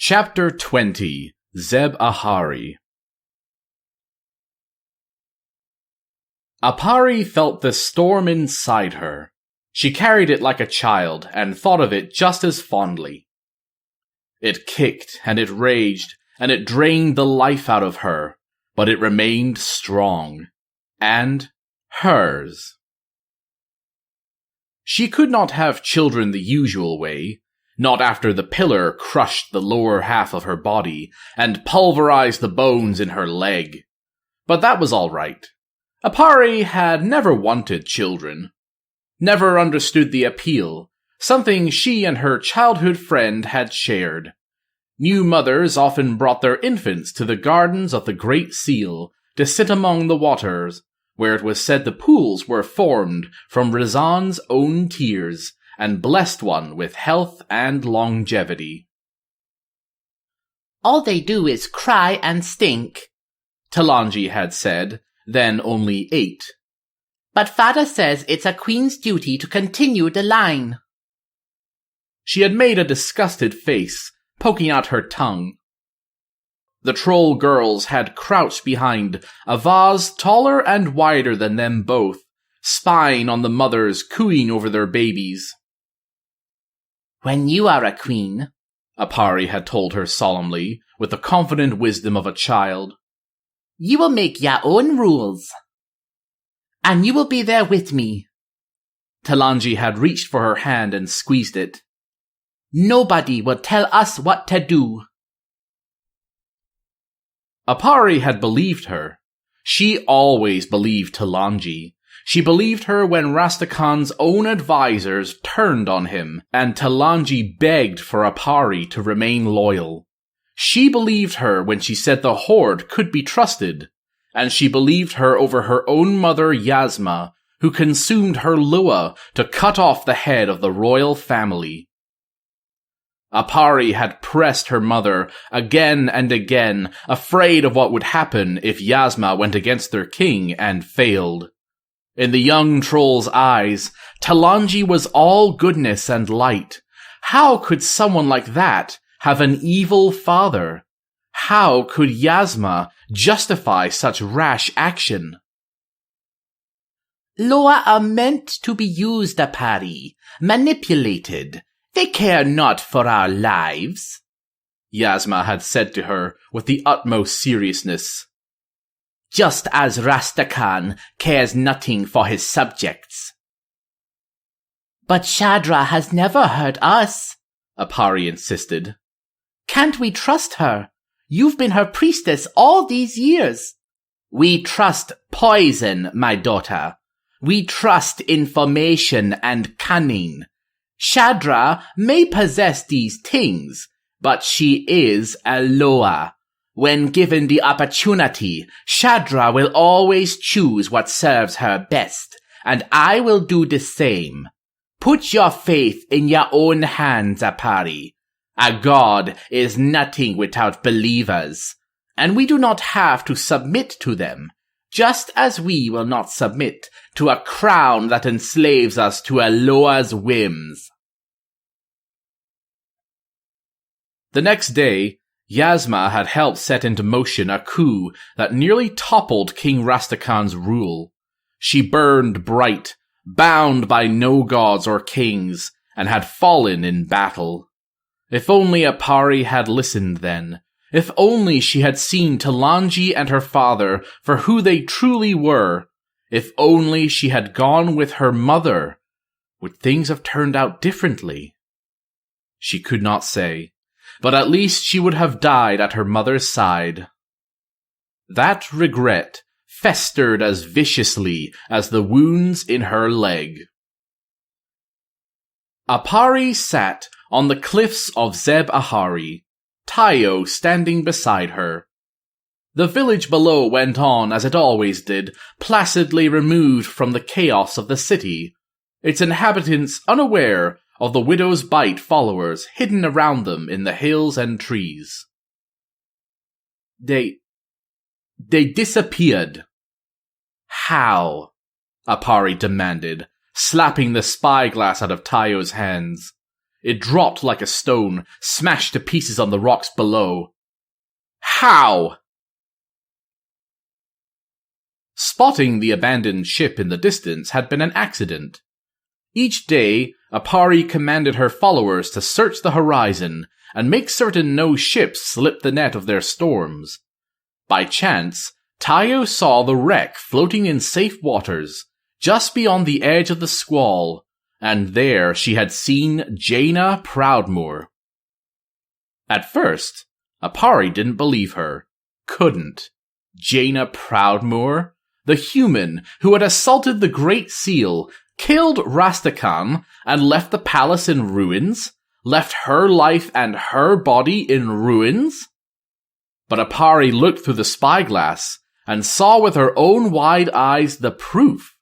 Chapter 20 Zeb Ahari. Apari felt the storm inside her. She carried it like a child, and thought of it just as fondly. It kicked, and it raged, and it drained the life out of her, but it remained strong. And hers. She could not have children the usual way, not after the pillar crushed the lower half of her body and pulverized the bones in her leg. But that was all right. Apari had never wanted children. Never understood the appeal, something she and her childhood friend had shared. New mothers often brought their infants to the gardens of the Great Seal to sit among the waters, where it was said the pools were formed from Razan's own tears, and blessed one with health and longevity. "All they do is cry and stink," Talanji had said, then only 8. "But father says it's a queen's duty to continue the line." She had made a disgusted face, poking out her tongue. The troll girls had crouched behind a vase taller and wider than them both, spying on the mothers cooing over their babies. "When you are a queen," Apari had told her solemnly, with the confident wisdom of a child, "you will make your own rules. And you will be there with me." Talanji had reached for her hand and squeezed it. "Nobody will tell us what to do." Apari had believed her. She always believed Talanji. She believed her when Rastakhan's own advisors turned on him, and Talanji begged for Apari to remain loyal. She believed her when she said the Horde could be trusted, and she believed her over her own mother Yasma, who consumed her Lua to cut off the head of the royal family. Apari had pressed her mother again and again, afraid of what would happen if Yasma went against their king and failed. In the young troll's eyes, Talanji was all goodness and light. How could someone like that have an evil father? How could Yasma justify such rash action? "Loa are meant to be used, Apari, manipulated. They care not for our lives," Yasma had said to her with the utmost seriousness. "Just as Rastakhan cares nothing for his subjects." "But Shadra has never hurt us," Apari insisted. "Can't we trust her? You've been her priestess all these years." "We trust poison, my daughter. We trust information and cunning. Shadra may possess these things, but she is a Loa. When given the opportunity, Shadra will always choose what serves her best, and I will do the same. Put your faith in your own hands, Apari. A god is nothing without believers, and we do not have to submit to them, just as we will not submit to a crown that enslaves us to a Loa's whims." The next day, Yasma had helped set into motion a coup that nearly toppled King Rastakhan's rule. She burned bright, bound by no gods or kings, and had fallen in battle. If only Apari had listened then. If only she had seen Talanji and her father for who they truly were. If only she had gone with her mother. Would things have turned out differently? She could not say. But at least she would have died at her mother's side. That regret festered as viciously as the wounds in her leg. Apari sat on the cliffs of Zeb Ahari, Tayo standing beside her. The village below went on as it always did, placidly removed from the chaos of the city, its inhabitants unaware of the widow's bite followers hidden around them in the hills and trees. They disappeared. How? Apari demanded, slapping the spyglass out of Tayo's hands. It dropped like a stone, smashed to pieces on the rocks below. How? Spotting the abandoned ship in the distance had been an accident. Each day, Apari commanded her followers to search the horizon and make certain no ships slip the net of their storms. By chance, Tayo saw the wreck floating in safe waters, just beyond the edge of the squall, and there she had seen Jaina Proudmoore. At first, Apari didn't believe her. Couldn't. Jaina Proudmoore? The human who had assaulted the Great Seal, killed Rastakhan, and left the palace in ruins? Left her life and her body in ruins? But Apari looked through the spyglass and saw with her own wide eyes the proof.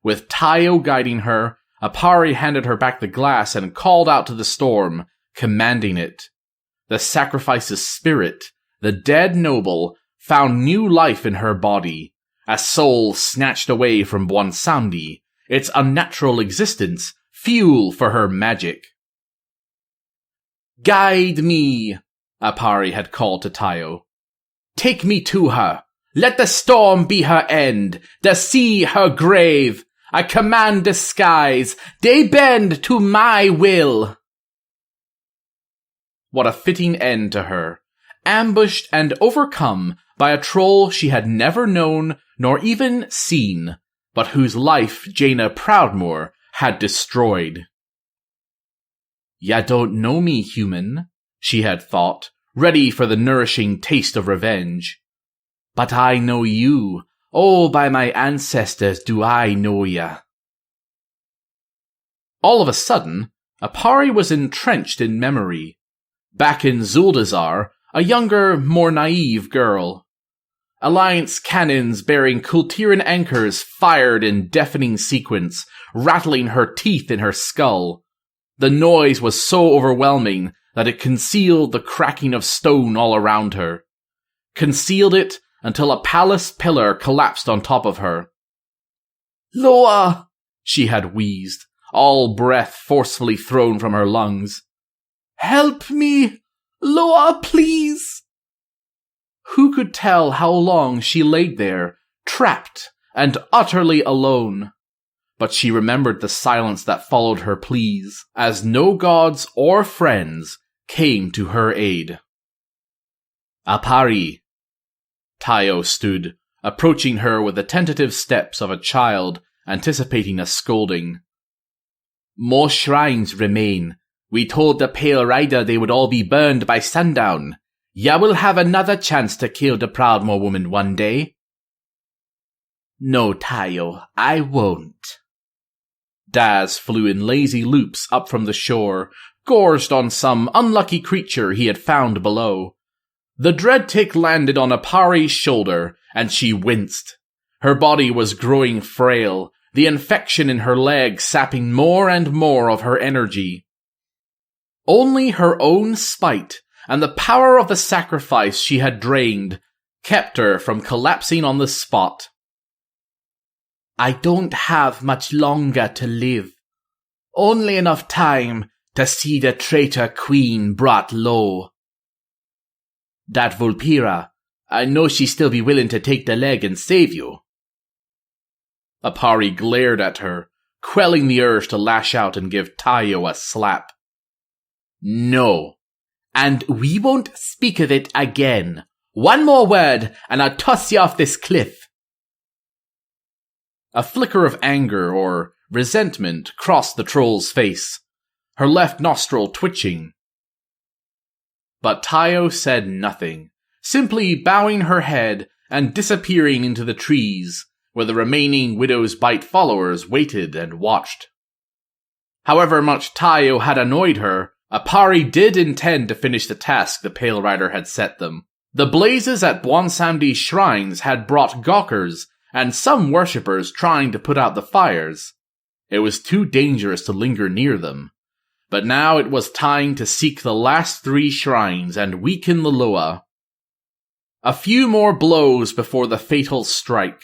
With Tayo guiding her, Apari handed her back the glass and called out to the storm, commanding it. The sacrifice's spirit, the dead noble, found new life in her body, a soul snatched away from Bwonsamdi, its unnatural existence, fuel for her magic. "Guide me," Apari had called to Tayo. "Take me to her. Let the storm be her end, the sea her grave. I command the skies, they bend to my will." What a fitting end to her, ambushed and overcome by a troll she had never known nor even seen, but whose life Jaina Proudmoore had destroyed. "Ya don't know me, human," she had thought, ready for the nourishing taste of revenge. "But I know you. Oh, by my ancestors do I know ya." All of a sudden, Apari was entrenched in memory. Back in Zuldazar, a younger, more naive girl. Alliance cannons bearing Kultiran anchors fired in deafening sequence, rattling her teeth in her skull. The noise was so overwhelming that it concealed the cracking of stone all around her. Concealed it until a palace pillar collapsed on top of her. "Loa!" she had wheezed, all breath forcefully thrown from her lungs. "Help me! Loa, please!" Who could tell how long she laid there, trapped and utterly alone? But she remembered the silence that followed her pleas, as no gods or friends came to her aid. "Apari." Tayo stood, approaching her with the tentative steps of a child anticipating a scolding. "More shrines remain. We told the Pale Rider they would all be burned by sundown. Ya will have another chance to kill the Proudmoore woman one day." "No, Tayo, I won't." Daz flew in lazy loops up from the shore, gorged on some unlucky creature he had found below. The dread tick landed on Apari's shoulder, and she winced. Her body was growing frail, the infection in her leg sapping more and more of her energy. Only her own spite and the power of the sacrifice she had drained kept her from collapsing on the spot. "I don't have much longer to live. Only enough time to see the traitor queen brought low. That Vulpira, I know she still be willing to take the leg and save you." Apari glared at her, quelling the urge to lash out and give Tayo a slap. "No. And we won't speak of it again. One more word, and I'll toss you off this cliff." A flicker of anger or resentment crossed the troll's face, her left nostril twitching. But Tayo said nothing, simply bowing her head and disappearing into the trees, where the remaining Widow's Bite followers waited and watched. However much Tayo had annoyed her, Apari did intend to finish the task the Pale Rider had set them. The blazes at Bwonsamdi's shrines had brought gawkers and some worshippers trying to put out the fires. It was too dangerous to linger near them. But now it was time to seek the last 3 shrines and weaken the Loa. A few more blows before the fatal strike.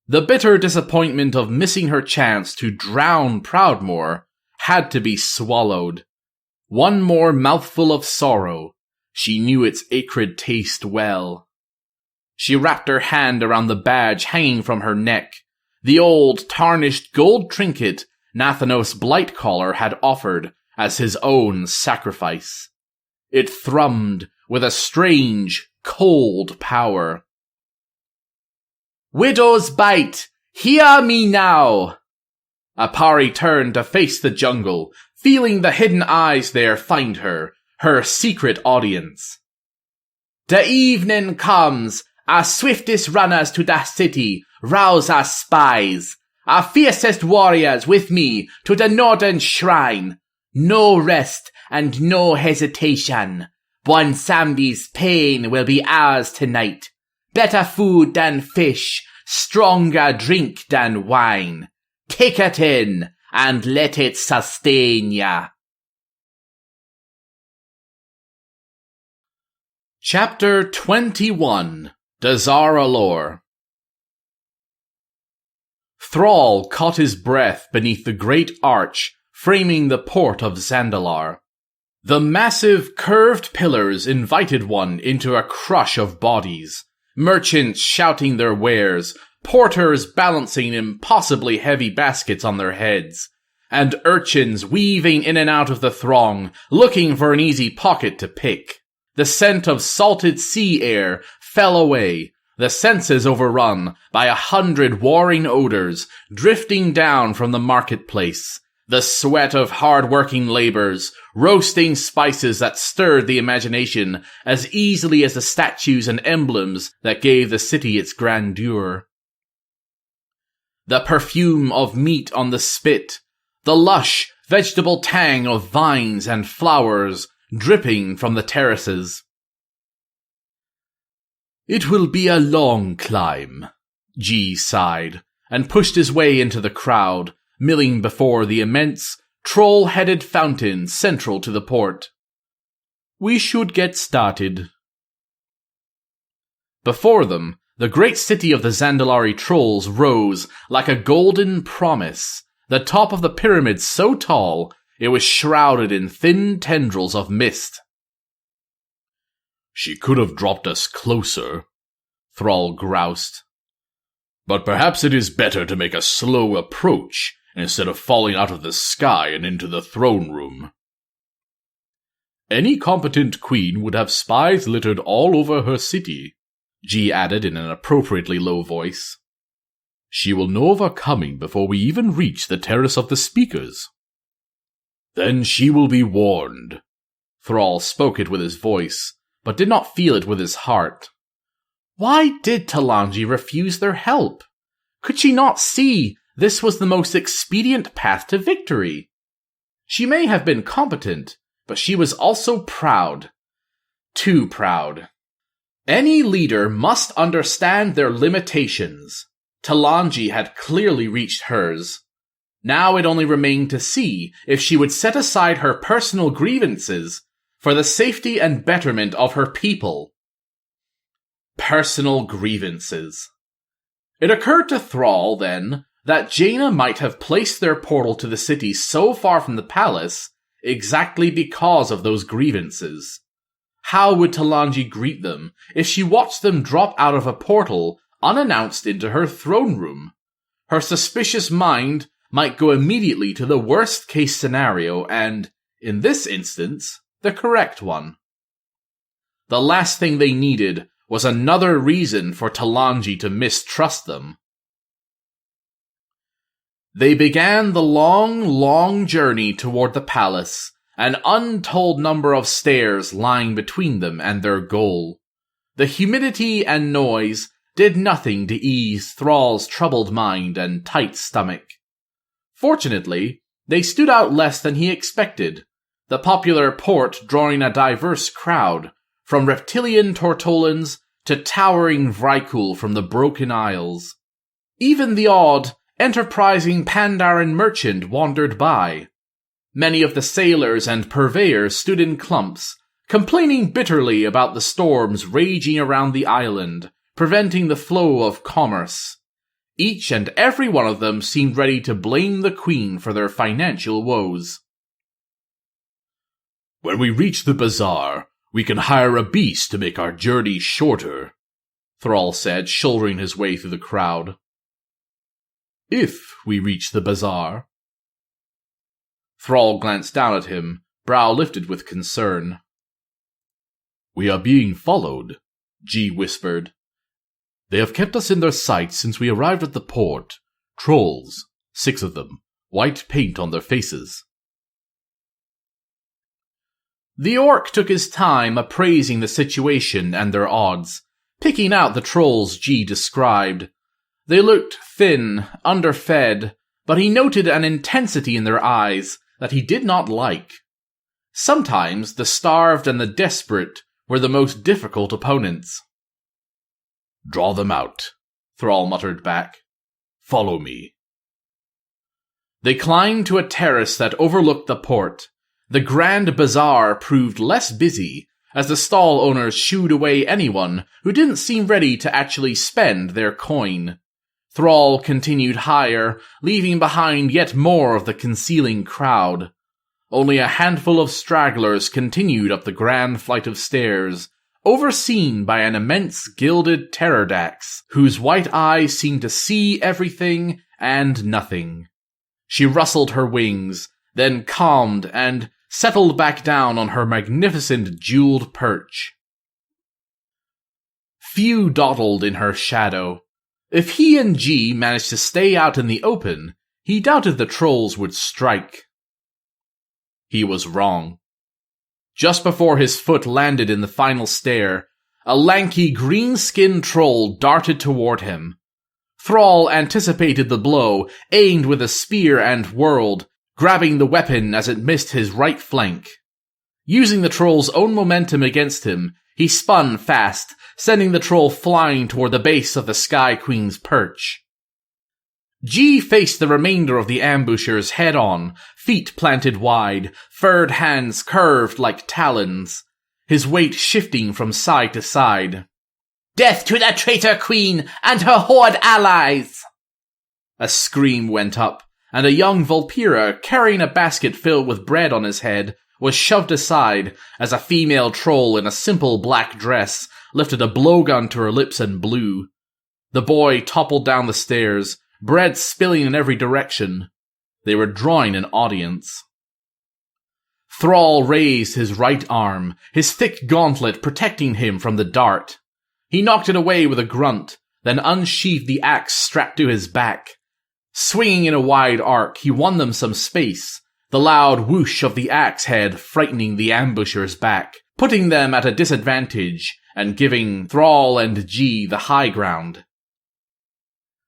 The bitter disappointment of missing her chance to drown Proudmoore had to be swallowed. One more mouthful of sorrow. She knew its acrid taste well. She wrapped her hand around the badge hanging from her neck, the old, tarnished gold trinket Nathanos Blightcaller had offered as his own sacrifice. It thrummed with a strange, cold power. "Widow's bite! Hear me now!" Apari turned to face the jungle, feeling the hidden eyes there find her secret audience. "The evening comes. Our swiftest runners to the city rouse our spies. Our fiercest warriors with me to the northern shrine. No rest and no hesitation. Bonsambi's pain will be ours tonight. Better food than fish, stronger drink than wine. Take it in and let it sustain ya." Chapter 21. Dazara Lore. Thrall caught his breath beneath the great arch framing the port of Zandalar. The massive, curved pillars invited one into a crush of bodies, merchants shouting their wares, porters balancing impossibly heavy baskets on their heads, and urchins weaving in and out of the throng, looking for an easy pocket to pick. The scent of salted sea air fell away, the senses overrun by 100 warring odors drifting down from the marketplace, the sweat of hard-working laborers, roasting spices that stirred the imagination as easily as the statues and emblems that gave the city its grandeur. The perfume of meat on the spit, the lush vegetable tang of vines and flowers dripping from the terraces. "It will be a long climb," G sighed, and pushed his way into the crowd, milling before the immense, troll-headed fountain central to the port. "We should get started." Before them, the great city of the Zandalari trolls rose like a golden promise, the top of the pyramid so tall it was shrouded in thin tendrils of mist. "She could have dropped us closer," Thrall groused. "But perhaps it is better to make a slow approach instead of falling out of the sky and into the throne room." "Any competent queen would have spies littered all over her city," G added in an appropriately low voice. "She will know of our coming before we even reach the Terrace of the Speakers." "Then she will be warned." Thrall spoke it with his voice, but did not feel it with his heart. Why did Talanji refuse their help? Could she not see this was the most expedient path to victory? She may have been competent, but she was also proud. Too proud. Any leader must understand their limitations. Talanji had clearly reached hers. Now it only remained to see if she would set aside her personal grievances for the safety and betterment of her people. Personal grievances. It occurred to Thrall, then, that Jaina might have placed their portal to the city so far from the palace exactly because of those grievances. How would Talanji greet them if she watched them drop out of a portal unannounced into her throne room? Her suspicious mind might go immediately to the worst-case scenario and, in this instance, the correct one. The last thing they needed was another reason for Talanji to mistrust them. They began the long journey toward the palace, an untold number of stairs lying between them and their goal. The humidity and noise did nothing to ease Thrall's troubled mind and tight stomach. Fortunately, they stood out less than he expected, the popular port drawing a diverse crowd, from reptilian Tortolans to towering Vrykul from the Broken Isles. Even the odd, enterprising Pandaren merchant wandered by. Many of the sailors and purveyors stood in clumps, complaining bitterly about the storms raging around the island, preventing the flow of commerce. Each and every one of them seemed ready to blame the queen for their financial woes. "When we reach the bazaar, we can hire a beast to make our journey shorter," Thrall said, shouldering his way through the crowd. "If we reach the bazaar." Thrall glanced down at him, brow lifted with concern. "We are being followed," G whispered. "They have kept us in their sight since we arrived at the port. Trolls, 6 of them, white paint on their faces." The orc took his time appraising the situation and their odds, picking out the trolls G described. They looked thin, underfed, but he noted an intensity in their eyes that he did not like. Sometimes the starved and the desperate were the most difficult opponents. "Draw them out," Thrall muttered back. "Follow me." They climbed to a terrace that overlooked the port. The grand bazaar proved less busy, as the stall owners shooed away anyone who didn't seem ready to actually spend their coin. Thrall continued higher, leaving behind yet more of the concealing crowd. Only a handful of stragglers continued up the grand flight of stairs, overseen by an immense gilded pterodax, whose white eyes seemed to see everything and nothing. She rustled her wings, then calmed and settled back down on her magnificent jeweled perch. Few dawdled in her shadow. If he and G managed to stay out in the open, he doubted the trolls would strike. He was wrong. Just before his foot landed in the final stair, a lanky green-skinned troll darted toward him. Thrall anticipated the blow, aimed with a spear and whirled, grabbing the weapon as it missed his right flank. Using the troll's own momentum against him, he spun fast, sending the troll flying toward the base of the Sky Queen's perch. G faced the remainder of the ambushers head-on, feet planted wide, furred hands curved like talons, his weight shifting from side to side. "Death to the traitor queen and her horde allies!" A scream went up, and a young Vulpira carrying a basket filled with bread on his head was shoved aside as a female troll in a simple black dress lifted a blowgun to her lips and blew. The boy toppled down the stairs, bread spilling in every direction. They were drawing an audience. Thrall raised his right arm, his thick gauntlet protecting him from the dart. He knocked it away with a grunt, then unsheathed the axe strapped to his back. Swinging in a wide arc, he won them some space, the loud whoosh of the axe head frightening the ambushers back, putting them at a disadvantage and giving Thrall and G the high ground.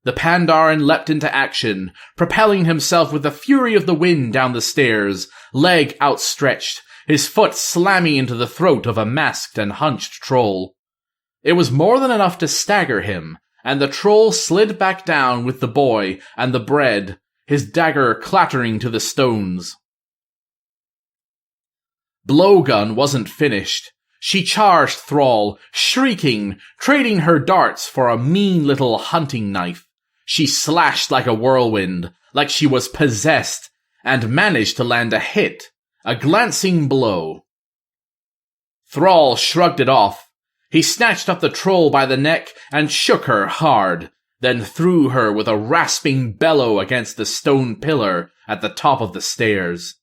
The Pandaren leapt into action, propelling himself with the fury of the wind down the stairs, leg outstretched, his foot slamming into the throat of a masked and hunched troll. It was more than enough to stagger him, and the troll slid back down with the boy and the bread, his dagger clattering to the stones. Blowgun wasn't finished. She charged Thrall, shrieking, trading her darts for a mean little hunting knife. She slashed like a whirlwind, like she was possessed, and managed to land a hit, a glancing blow. Thrall shrugged it off. He snatched up the troll by the neck and shook her hard, then threw her with a rasping bellow against the stone pillar at the top of the stairs.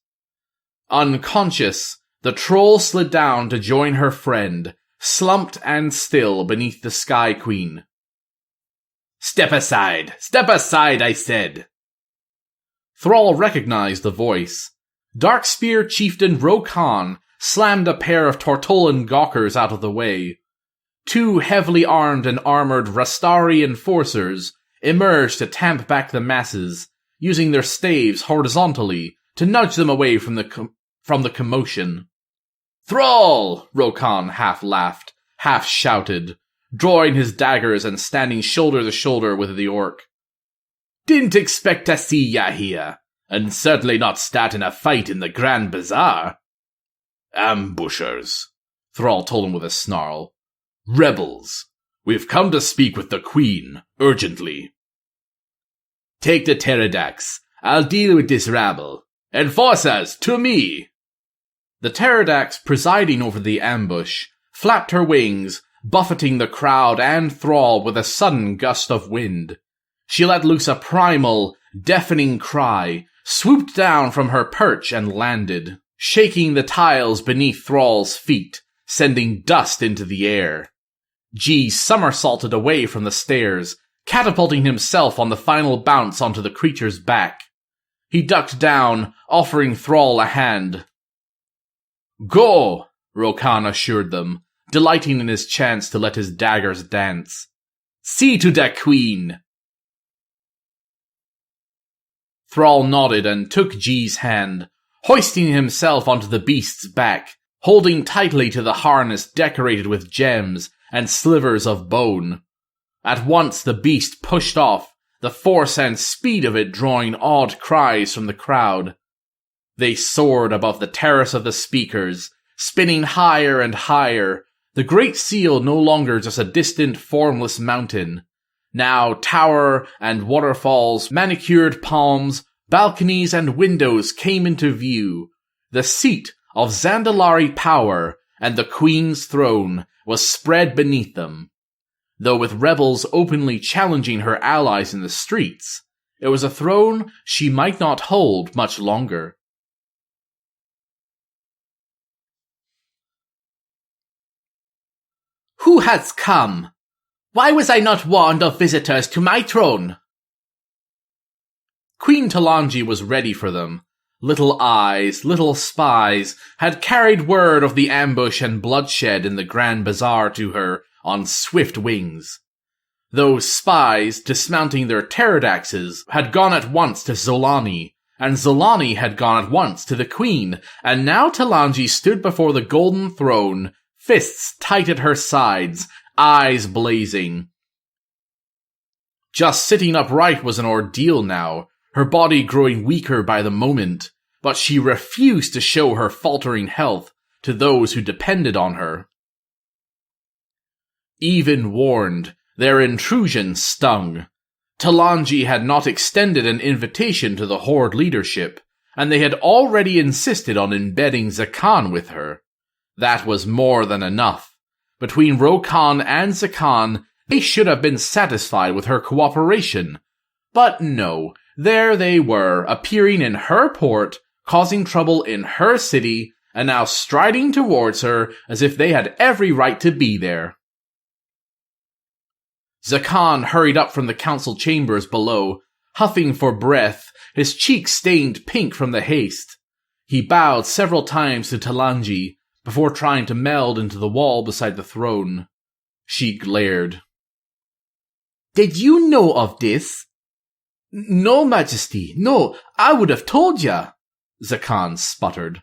Unconscious, the troll slid down to join her friend, slumped and still beneath the Sky Queen. Step aside, I said." Thrall recognized the voice. Darkspear chieftain Roux slammed a pair of Tortolan gawkers out of the way. 2 heavily armed and armored Rastari enforcers emerged to tamp back the masses, using their staves horizontally to nudge them away from the commotion. "Thrall!" Rokan half laughed, half shouted, drawing his daggers and standing shoulder to shoulder with the orc. "Didn't expect to see ya here, and certainly not starting a fight in the Grand Bazaar." "Ambushers," Thrall told him with a snarl. "Rebels. We've come to speak with the Queen, urgently." Take the pterodax. I'll deal with this rabble. Enforcers, to me! The pterodax presiding over the ambush flapped her wings, buffeting the crowd and Thrall with a sudden gust of wind. She let loose a primal, deafening cry, swooped down from her perch and landed, shaking the tiles beneath Thrall's feet, sending dust into the air. G somersaulted away from the stairs, catapulting himself on the final bounce onto the creature's back. He ducked down, offering Thrall a hand. "Go!" Rokan assured them, delighting in his chance to let his daggers dance. "See to the queen!" Thrall nodded and took G's hand, hoisting himself onto the beast's back, holding tightly to the harness decorated with gems and slivers of bone. At once the beast pushed off, the force and speed of it drawing awed cries from the crowd. They soared above the terrace of the speakers, spinning higher and higher, the great seal no longer just a distant, formless mountain. Now tower and waterfalls, manicured palms, balconies and windows came into view. The seat of Zandalari power and the queen's throne was spread beneath them. Though with rebels openly challenging her allies in the streets, it was a throne she might not hold much longer. Who has come? Why was I not warned of visitors to my throne? Queen Talanji was ready for them. Little eyes, little spies, had carried word of the ambush and bloodshed in the Grand Bazaar to her on swift wings. Those spies, dismounting their pterodaxes, had gone at once to Zolani, and Zolani had gone at once to the queen, and now Talanji stood before the golden throne, fists tight at her sides, eyes blazing. Just sitting upright was an ordeal now, her body growing weaker by the moment, but she refused to show her faltering health to those who depended on her. Even warned, their intrusion stung. Talanji had not extended an invitation to the Horde leadership, and they had already insisted on embedding Zakan with her. That was more than enough. Between Rokan and Zakan, they should have been satisfied with her cooperation. But no, there they were, appearing in her port, causing trouble in her city, and now striding towards her as if they had every right to be there. Zakan hurried up from the council chambers below, huffing for breath, his cheeks stained pink from the haste. He bowed several times to Talanji, before trying to meld into the wall beside the throne. She glared. Did you know of this? No, Majesty, no, I would have told ya, Zakan sputtered.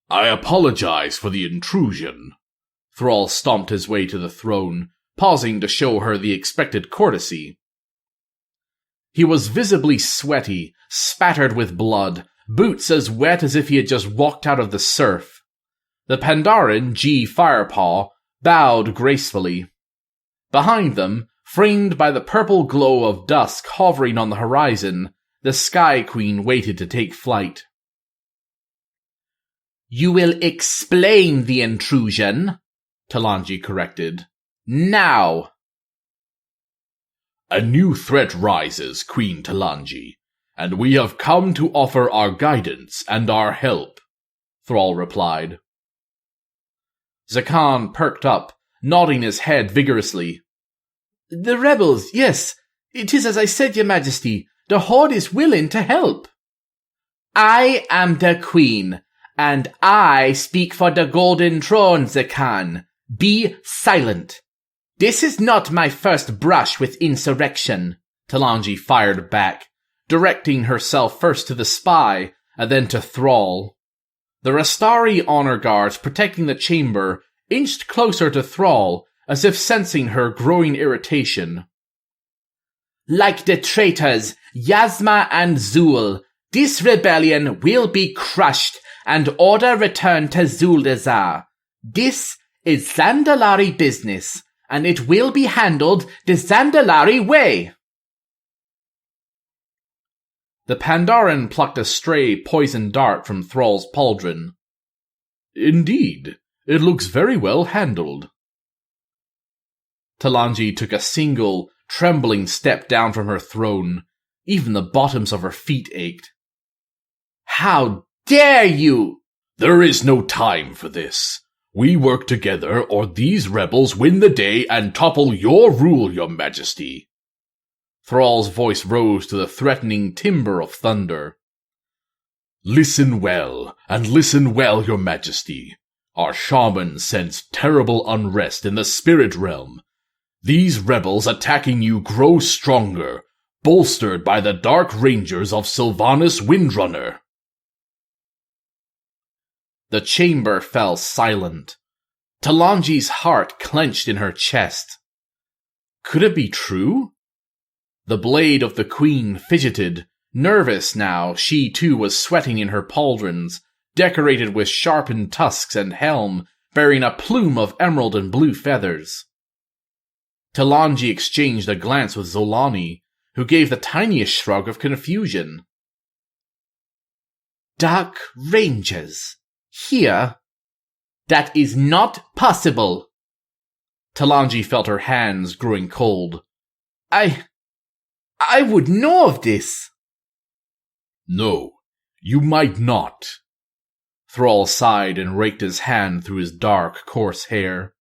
I apologize for the intrusion. Thrall stomped his way to the throne, pausing to show her the expected courtesy. He was visibly sweaty, spattered with blood, boots as wet as if he had just walked out of the surf. The Pandaren, G. Firepaw, bowed gracefully. Behind them, framed by the purple glow of dusk hovering on the horizon, the Sky Queen waited to take flight. You will explain the intrusion, Talanji corrected. Now! A new threat rises, Queen Talanji, and we have come to offer our guidance and our help, Thrall replied. Zakan perked up, nodding his head vigorously. The rebels, yes. It is as I said, Your Majesty. The Horde is willing to help. I am the Queen, and I speak for the Golden Throne, Zakan. Be silent. This is not my first brush with insurrection, Talanji fired back, directing herself first to the spy, and then to Thrall. The Rastari honor guards protecting the chamber inched closer to Thrall, as if sensing her growing irritation. Like the traitors Yasma and Zul, this rebellion will be crushed and order returned to Zuldazar. This is Zandalari business, and it will be handled the Zandalari way. The Pandaren plucked a stray poison dart from Thrall's pauldron. Indeed, it looks very well handled. Talanji took a single, trembling step down from her throne. Even the bottoms of her feet ached. How dare you! There is no time for this. We work together, or these rebels win the day and topple your rule, your majesty. Thrall's voice rose to the threatening timbre of thunder. Listen well, and listen well, your majesty. Our shaman sense terrible unrest in the spirit realm. These rebels attacking you grow stronger, bolstered by the dark rangers of Sylvanas Windrunner. The chamber fell silent. Talanji's heart clenched in her chest. Could it be true? The blade of the queen fidgeted. Nervous now, she too was sweating in her pauldrons, decorated with sharpened tusks and helm, bearing a plume of emerald and blue feathers. Talanji exchanged a glance with Zolani, who gave the tiniest shrug of confusion. Dark Rangers? Here? That is not possible. Talanji felt her hands growing cold. I would know of this. No, you might not. Thrall sighed and raked his hand through his dark, coarse hair.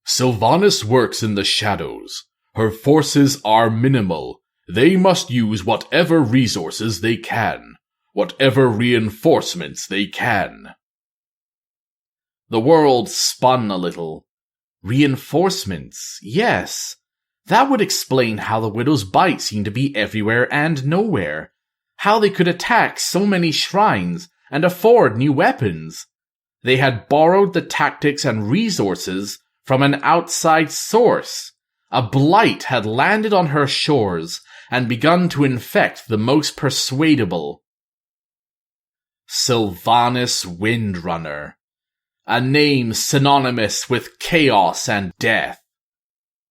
Sylvanas works in the shadows. Her forces are minimal. They must use whatever resources they can, whatever reinforcements they can. The world spun a little. Reinforcements, yes. That would explain how the Widow's Bite seemed to be everywhere and nowhere. How they could attack so many shrines and afford new weapons. They had borrowed the tactics and resources from an outside source. A blight had landed on her shores and begun to infect the most persuadable. Sylvanas Windrunner. A name synonymous with chaos and death.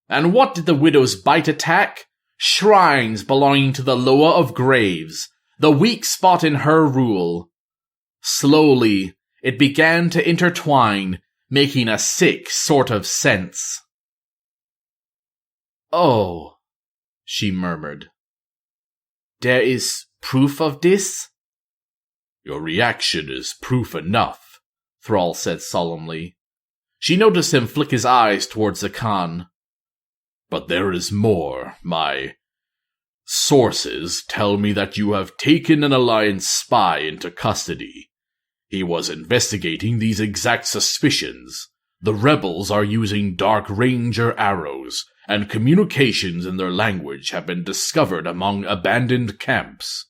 And what did the Widow's Bite attack? Shrines belonging to the Loa of Graves, the weak spot in her rule. Slowly, it began to intertwine, making a sick sort of sense. Oh, she murmured. There is proof of this? Your reaction is proof enough, Thrall said solemnly. She noticed him flick his eyes towards the Khan. But there is more. My sources tell me that you have taken an Alliance spy into custody. He was investigating these exact suspicions. The rebels are using Dark Ranger arrows, and communications in their language have been discovered among abandoned camps.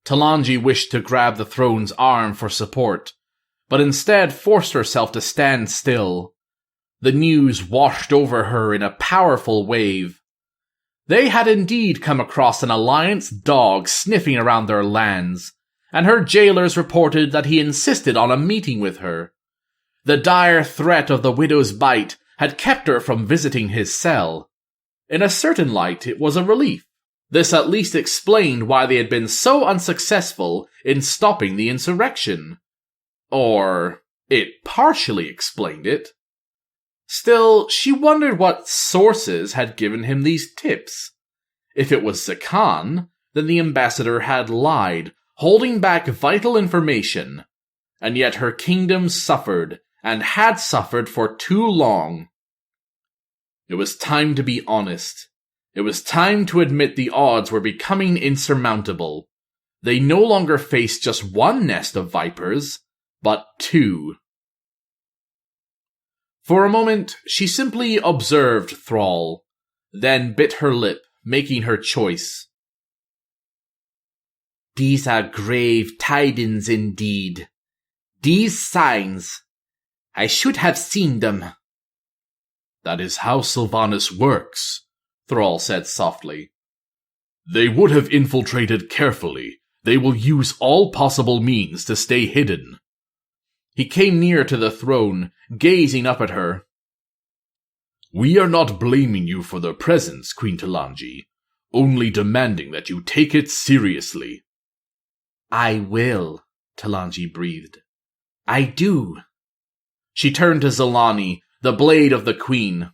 Talanji wished to grab the throne's arm for support, but instead forced herself to stand still. The news washed over her in a powerful wave. They had indeed come across an Alliance dog sniffing around their lands, and her jailers reported that he insisted on a meeting with her. The dire threat of the Widow's Bite had kept her from visiting his cell. In a certain light, it was a relief. This at least explained why they had been so unsuccessful in stopping the insurrection. Or, it partially explained it. Still, she wondered what sources had given him these tips. If it was Zakan, then the ambassador had lied, holding back vital information. And yet her kingdom suffered, and had suffered for too long. It was time to be honest. It was time to admit the odds were becoming insurmountable. They no longer faced just one nest of vipers, but two. For a moment, she simply observed Thrall, then bit her lip, making her choice. These are grave tidings indeed. These signs. I should have seen them. That is how Sylvanas works, Thrall said softly. They would have infiltrated carefully. They will use all possible means to stay hidden. He came near to the throne, gazing up at her. We are not blaming you for their presence, Queen Talanji. only demanding that you take it seriously." "I will," Talanji breathed. "I do." She turned to Zolani, the blade of the queen.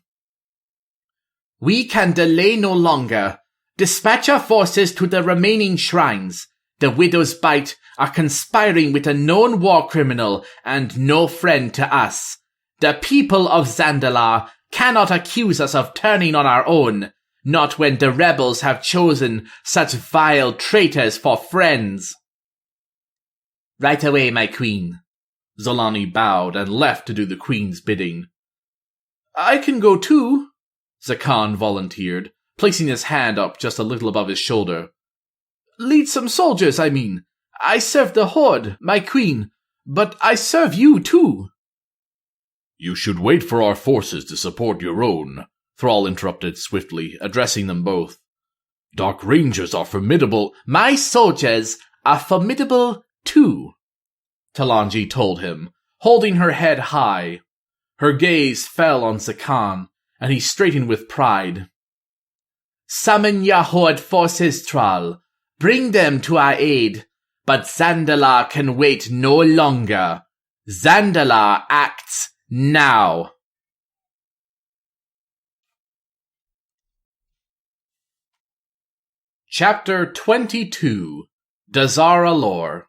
"We can delay no longer. Dispatch our forces to the remaining shrines. The Widow's Bite are conspiring with a known war criminal and no friend to us. The people of Zandalar cannot accuse us of turning on our own, not when the rebels have chosen such vile traitors for friends." "Right away, my queen." Zolani bowed and left to do the queen's bidding. "I can go too," Zakan volunteered, placing his hand up just a little above his shoulder. "Lead some soldiers, I mean. I serve the Horde, my queen, but I serve you too." "You should wait for our forces to support your own," Thrall interrupted swiftly, addressing them both. "Dark Rangers are formidable." "My soldiers are formidable too," Talanji told him, holding her head high. Her gaze fell on Zakan, and he straightened with pride. "Summon your Horde forces, Thrall. Bring them to our aid. But Zandalar can wait no longer. Zandalar acts now." Chapter 22 Dazara Lore.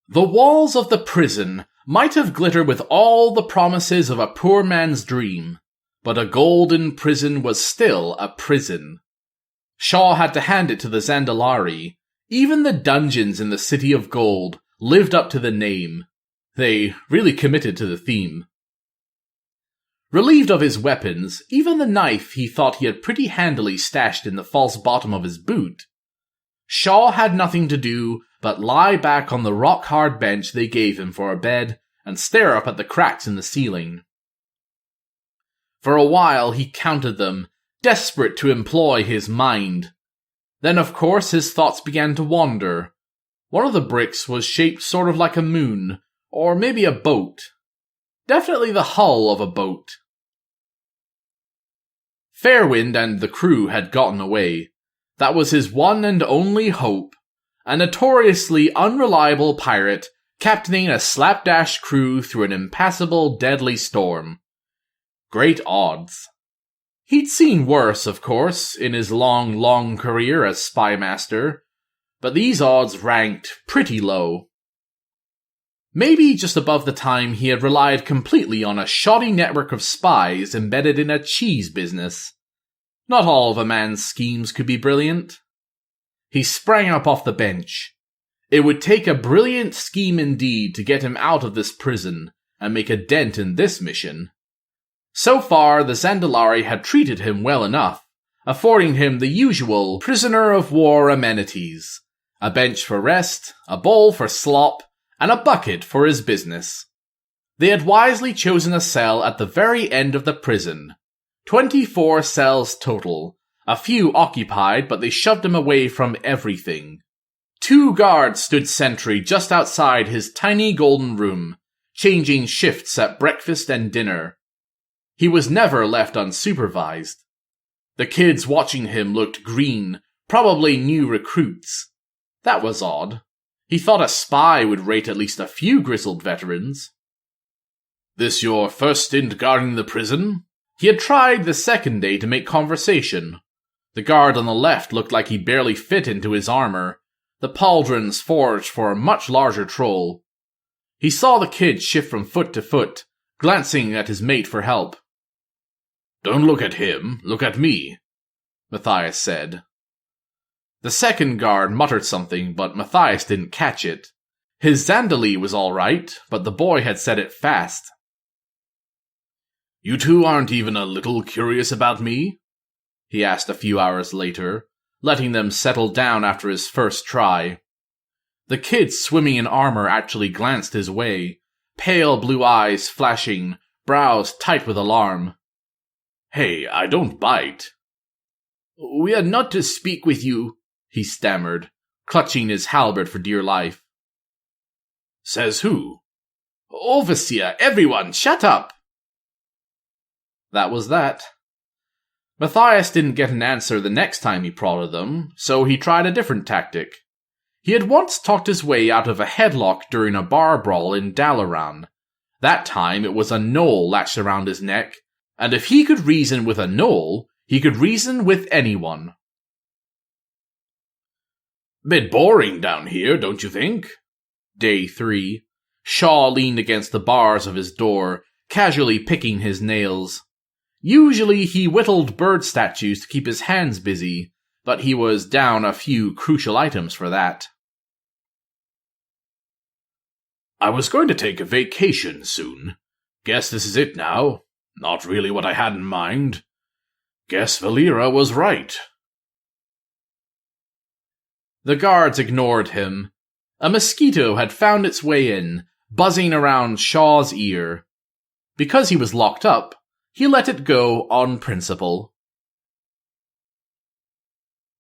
The walls of the prison might have glittered with all the promises of a poor man's dream, but a golden prison was still a prison. Shaw had to hand it to the Zandalari. Even the dungeons in the City of Gold lived up to the name. They really committed to the theme. Relieved of his weapons, even the knife he thought he had pretty handily stashed in the false bottom of his boot, Shaw had nothing to do but lie back on the rock-hard bench they gave him for a bed and stare up at the cracks in the ceiling. For a while he counted them, desperate to employ his mind. Then, of course, his thoughts began to wander. One of the bricks was shaped sort of like a moon, or maybe a boat. Definitely the hull of a boat. Fairwind and the crew had gotten away. That was his one and only hope. A notoriously unreliable pirate captaining a slapdash crew through an impassable, deadly storm. Great odds. He'd seen worse, of course, in his long career as spymaster, but these odds ranked pretty low. Maybe just above the time he had relied completely on a shoddy network of spies embedded in a cheese business. Not all of a man's schemes could be brilliant. He sprang up off the bench. It would take a brilliant scheme indeed to get him out of this prison and make a dent in this mission. So far, the Zandalari had treated him well enough, affording him the usual prisoner-of-war amenities. A bench for rest, a bowl for slop, and a bucket for his business. They had wisely chosen a cell at the very end of the prison. 24 cells total. A few occupied, but they shoved him away from everything. 2 guards stood sentry just outside his tiny golden room, changing shifts at breakfast and dinner. He was never left unsupervised. The kids watching him looked green, probably new recruits. That was odd. He thought a spy would rate at least a few grizzled veterans. "This your first stint guarding the prison?" He had tried the second day to make conversation. The guard on the left looked like he barely fit into his armor, the pauldrons forged for a much larger troll. He saw the kid shift from foot to foot, glancing at his mate for help. "Don't look at him, look at me," Matthias said. The second guard muttered something, but Matthias didn't catch it. His Zandali was all right, but the boy had said it fast. "You two aren't even a little curious about me?" he asked a few hours later, letting them settle down after his first try. The kid swimming in armor actually glanced his way, pale blue eyes flashing, brows tight with alarm. "Hey, I don't bite." "We are not to speak with you," he stammered, clutching his halberd for dear life. "Says who?" "Overseer, everyone, shut up!" That was that. Matthias didn't get an answer the next time he prodded them, so he tried a different tactic. He had once talked his way out of a headlock during a bar brawl in Dalaran. That time it was a knoll latched around his neck, and if he could reason with a knoll, he could reason with anyone. Bit boring down here, don't you think? Day 3. Shaw leaned against the bars of his door, casually picking his nails. Usually he whittled bird statues to keep his hands busy, but he was down a few crucial items for that. I was going to take a vacation soon. Guess this is it now. Not really what I had in mind. Guess Valera was right. The guards ignored him. A mosquito had found its way in, buzzing around Shaw's ear. Because he was locked up, he let it go on principle.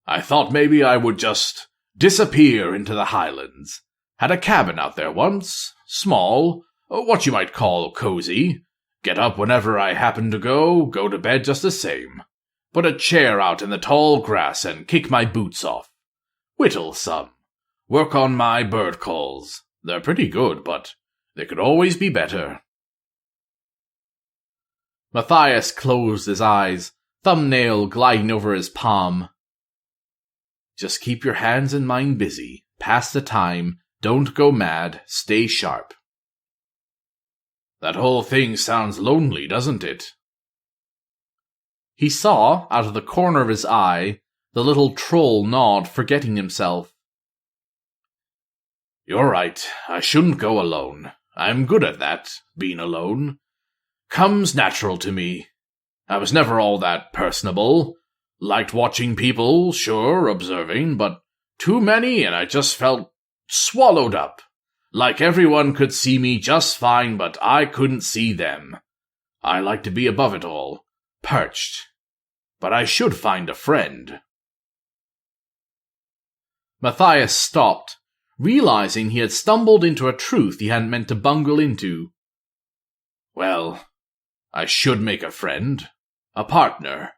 I thought maybe I would just disappear into the highlands. Had a cabin out there once. Small, what you might call cozy. Get up whenever I happen to go to bed just the same. Put a chair out in the tall grass and kick my boots off. Whittle some. Work on my bird calls. They're pretty good, but they could always be better. Matthias closed his eyes, thumbnail gliding over his palm. Just keep your hands and mind busy. Pass the time. Don't go mad. Stay sharp. That whole thing sounds lonely, doesn't it? He saw, out of the corner of his eye, the little troll nod, forgetting himself. You're right. I shouldn't go alone. I'm good at that, being alone. Comes natural to me. I was never all that personable. Liked watching people, sure, observing, but too many and I just felt swallowed up. Like everyone could see me just fine, but I couldn't see them. I like to be above it all, perched. But I should find a friend. Matthias stopped, realizing he had stumbled into a truth he hadn't meant to bungle into. Well, I should make a friend. A partner.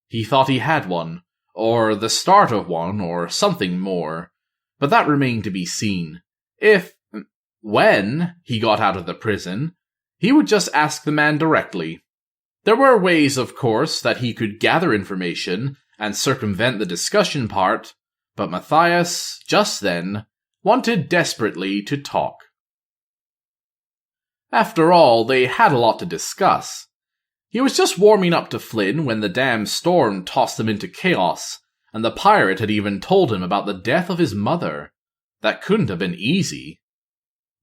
He thought he had one, or the start of one, or something more. But that remained to be seen. When he got out of the prison, he would just ask the man directly. There were ways, of course, that he could gather information and circumvent the discussion part, but Matthias, just then, wanted desperately to talk. After all, they had a lot to discuss. He was just warming up to Flynn when the damn storm tossed them into chaos, and the pirate had even told him about the death of his mother. That couldn't have been easy.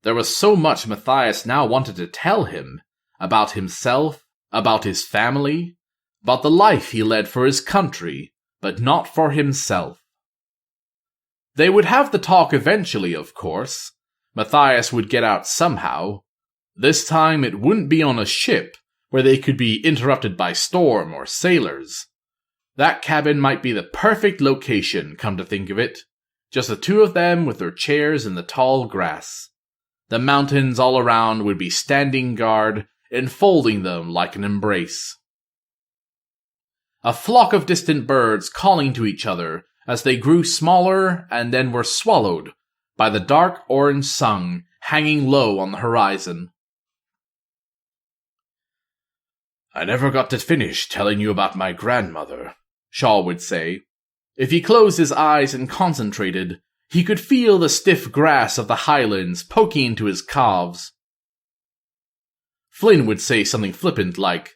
There was so much Matthias now wanted to tell him, about himself, about his family, about the life he led for his country, but not for himself. They would have the talk eventually, of course. Matthias would get out somehow. This time it wouldn't be on a ship, where they could be interrupted by storm or sailors. That cabin might be the perfect location, come to think of it. Just the two of them with their chairs in the tall grass. The mountains all around would be standing guard, enfolding them like an embrace. A flock of distant birds calling to each other as they grew smaller and then were swallowed by the dark orange sun hanging low on the horizon. I never got to finish telling you about my grandmother, Shaw would say. If he closed his eyes and concentrated, he could feel the stiff grass of the highlands poking into his calves. Flynn would say something flippant like,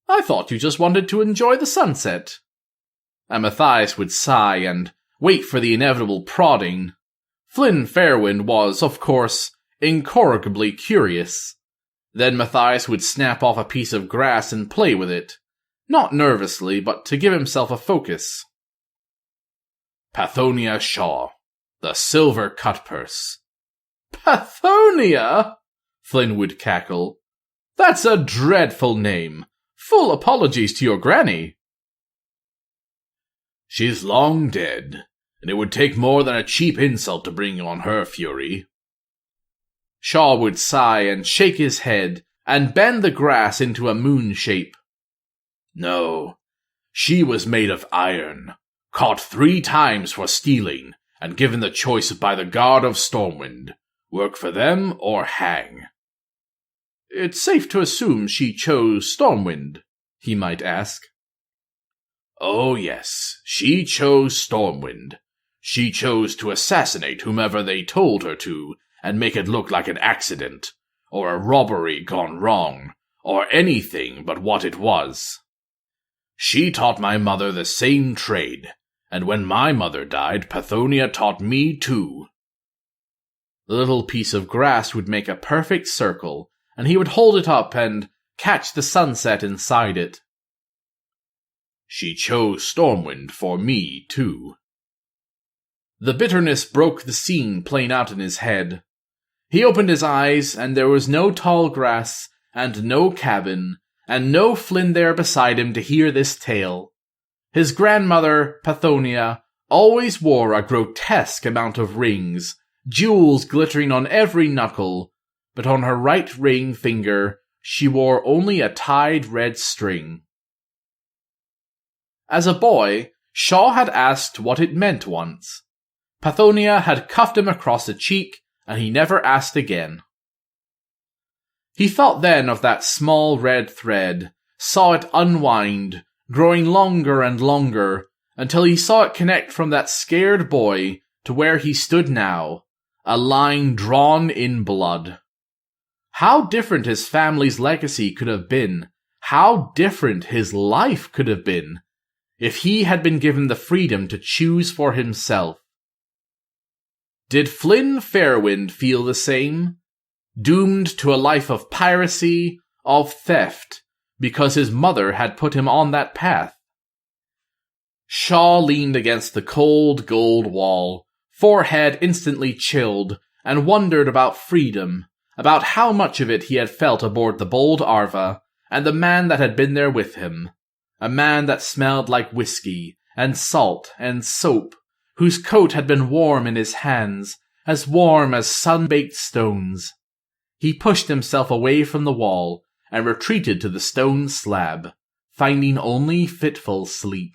I thought you just wanted to enjoy the sunset. And Matthias would sigh and wait for the inevitable prodding. Flynn Fairwind was, of course, incorrigibly curious. Then Matthias would snap off a piece of grass and play with it, not nervously, but to give himself a focus. Pathonia Shaw, the Silver Cutpurse. Pathonia? Flynn would cackle. That's a dreadful name. Full apologies to your granny. She's long dead, and it would take more than a cheap insult to bring on her fury. Shaw would sigh and shake his head and bend the grass into a moon shape. No, she was made of iron, caught 3 times for stealing, and given the choice by the God of Stormwind. Work for them or hang. It's safe to assume she chose Stormwind, he might ask. Oh yes, she chose Stormwind. She chose to assassinate whomever they told her to, and make it look like an accident, or a robbery gone wrong, or anything but what it was. She taught my mother the same trade, and when my mother died, Pathonia taught me too. The little piece of grass would make a perfect circle, and he would hold it up and catch the sunset inside it. She chose Stormwind for me too. The bitterness broke the scene playing out in his head. He opened his eyes, and there was no tall grass, and no cabin, and no Flynn there beside him to hear this tale. His grandmother, Pathonia, always wore a grotesque amount of rings, jewels glittering on every knuckle, but on her right ring finger she wore only a tied red string. As a boy, Shaw had asked what it meant once. Pathonia had cuffed him across the cheek, and he never asked again. He thought then of that small red thread, saw it unwind, growing longer and longer, until he saw it connect from that scared boy to where he stood now, a line drawn in blood. How different his family's legacy could have been, how different his life could have been, if he had been given the freedom to choose for himself. Did Flynn Fairwind feel the same? Doomed to a life of piracy, of theft, because his mother had put him on that path? Shaw leaned against the cold gold wall, forehead instantly chilled, and wondered about freedom, about how much of it he had felt aboard the bold Arva, and the man that had been there with him, a man that smelled like whiskey, and salt, and soap, whose coat had been warm in his hands, as warm as sun-baked stones. He pushed himself away from the wall, and retreated to the stone slab, finding only fitful sleep.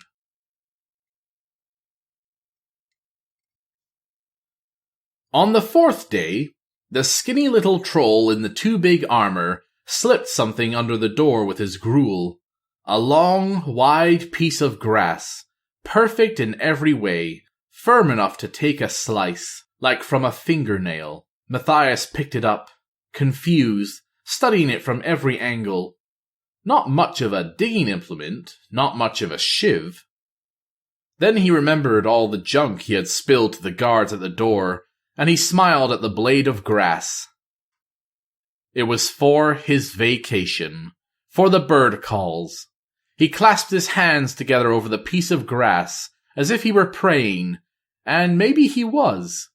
On the 4th day, the skinny little troll in the too big armor slipped something under the door with his gruel. A long, wide piece of grass, perfect in every way, firm enough to take a slice, like from a fingernail. Matthias picked it up, confused, studying it from every angle. Not much of a digging implement, not much of a shiv. Then he remembered all the junk he had spilled to the guards at the door, and he smiled at the blade of grass. It was for his vacation, for the bird calls. He clasped his hands together over the piece of grass, as if he were praying, and maybe he was.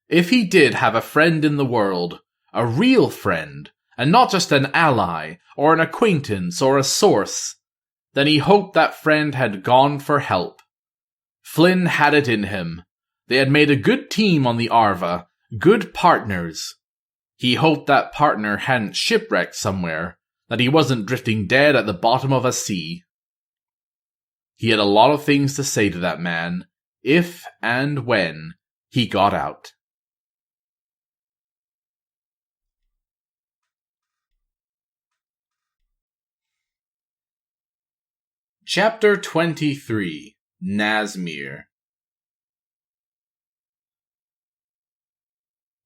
If he did have a friend in the world, a real friend, and not just an ally, or an acquaintance, or a source, then he hoped that friend had gone for help. Flynn had it in him. They had made a good team on the Arva, good partners. He hoped that partner hadn't shipwrecked somewhere, that he wasn't drifting dead at the bottom of a sea. He had a lot of things to say to that man, if and when he got out. Chapter 23. Nazmir.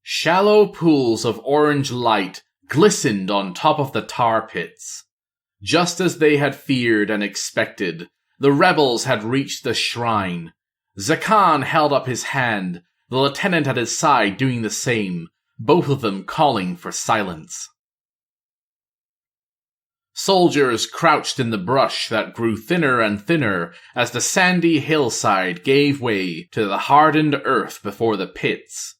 Shallow pools of orange light glistened on top of the tar pits. Just as they had feared and expected, the rebels had reached the shrine. Zakan held up his hand, the lieutenant at his side doing the same, both of them calling for silence. Soldiers crouched in the brush that grew thinner and thinner as the sandy hillside gave way to the hardened earth before the pits.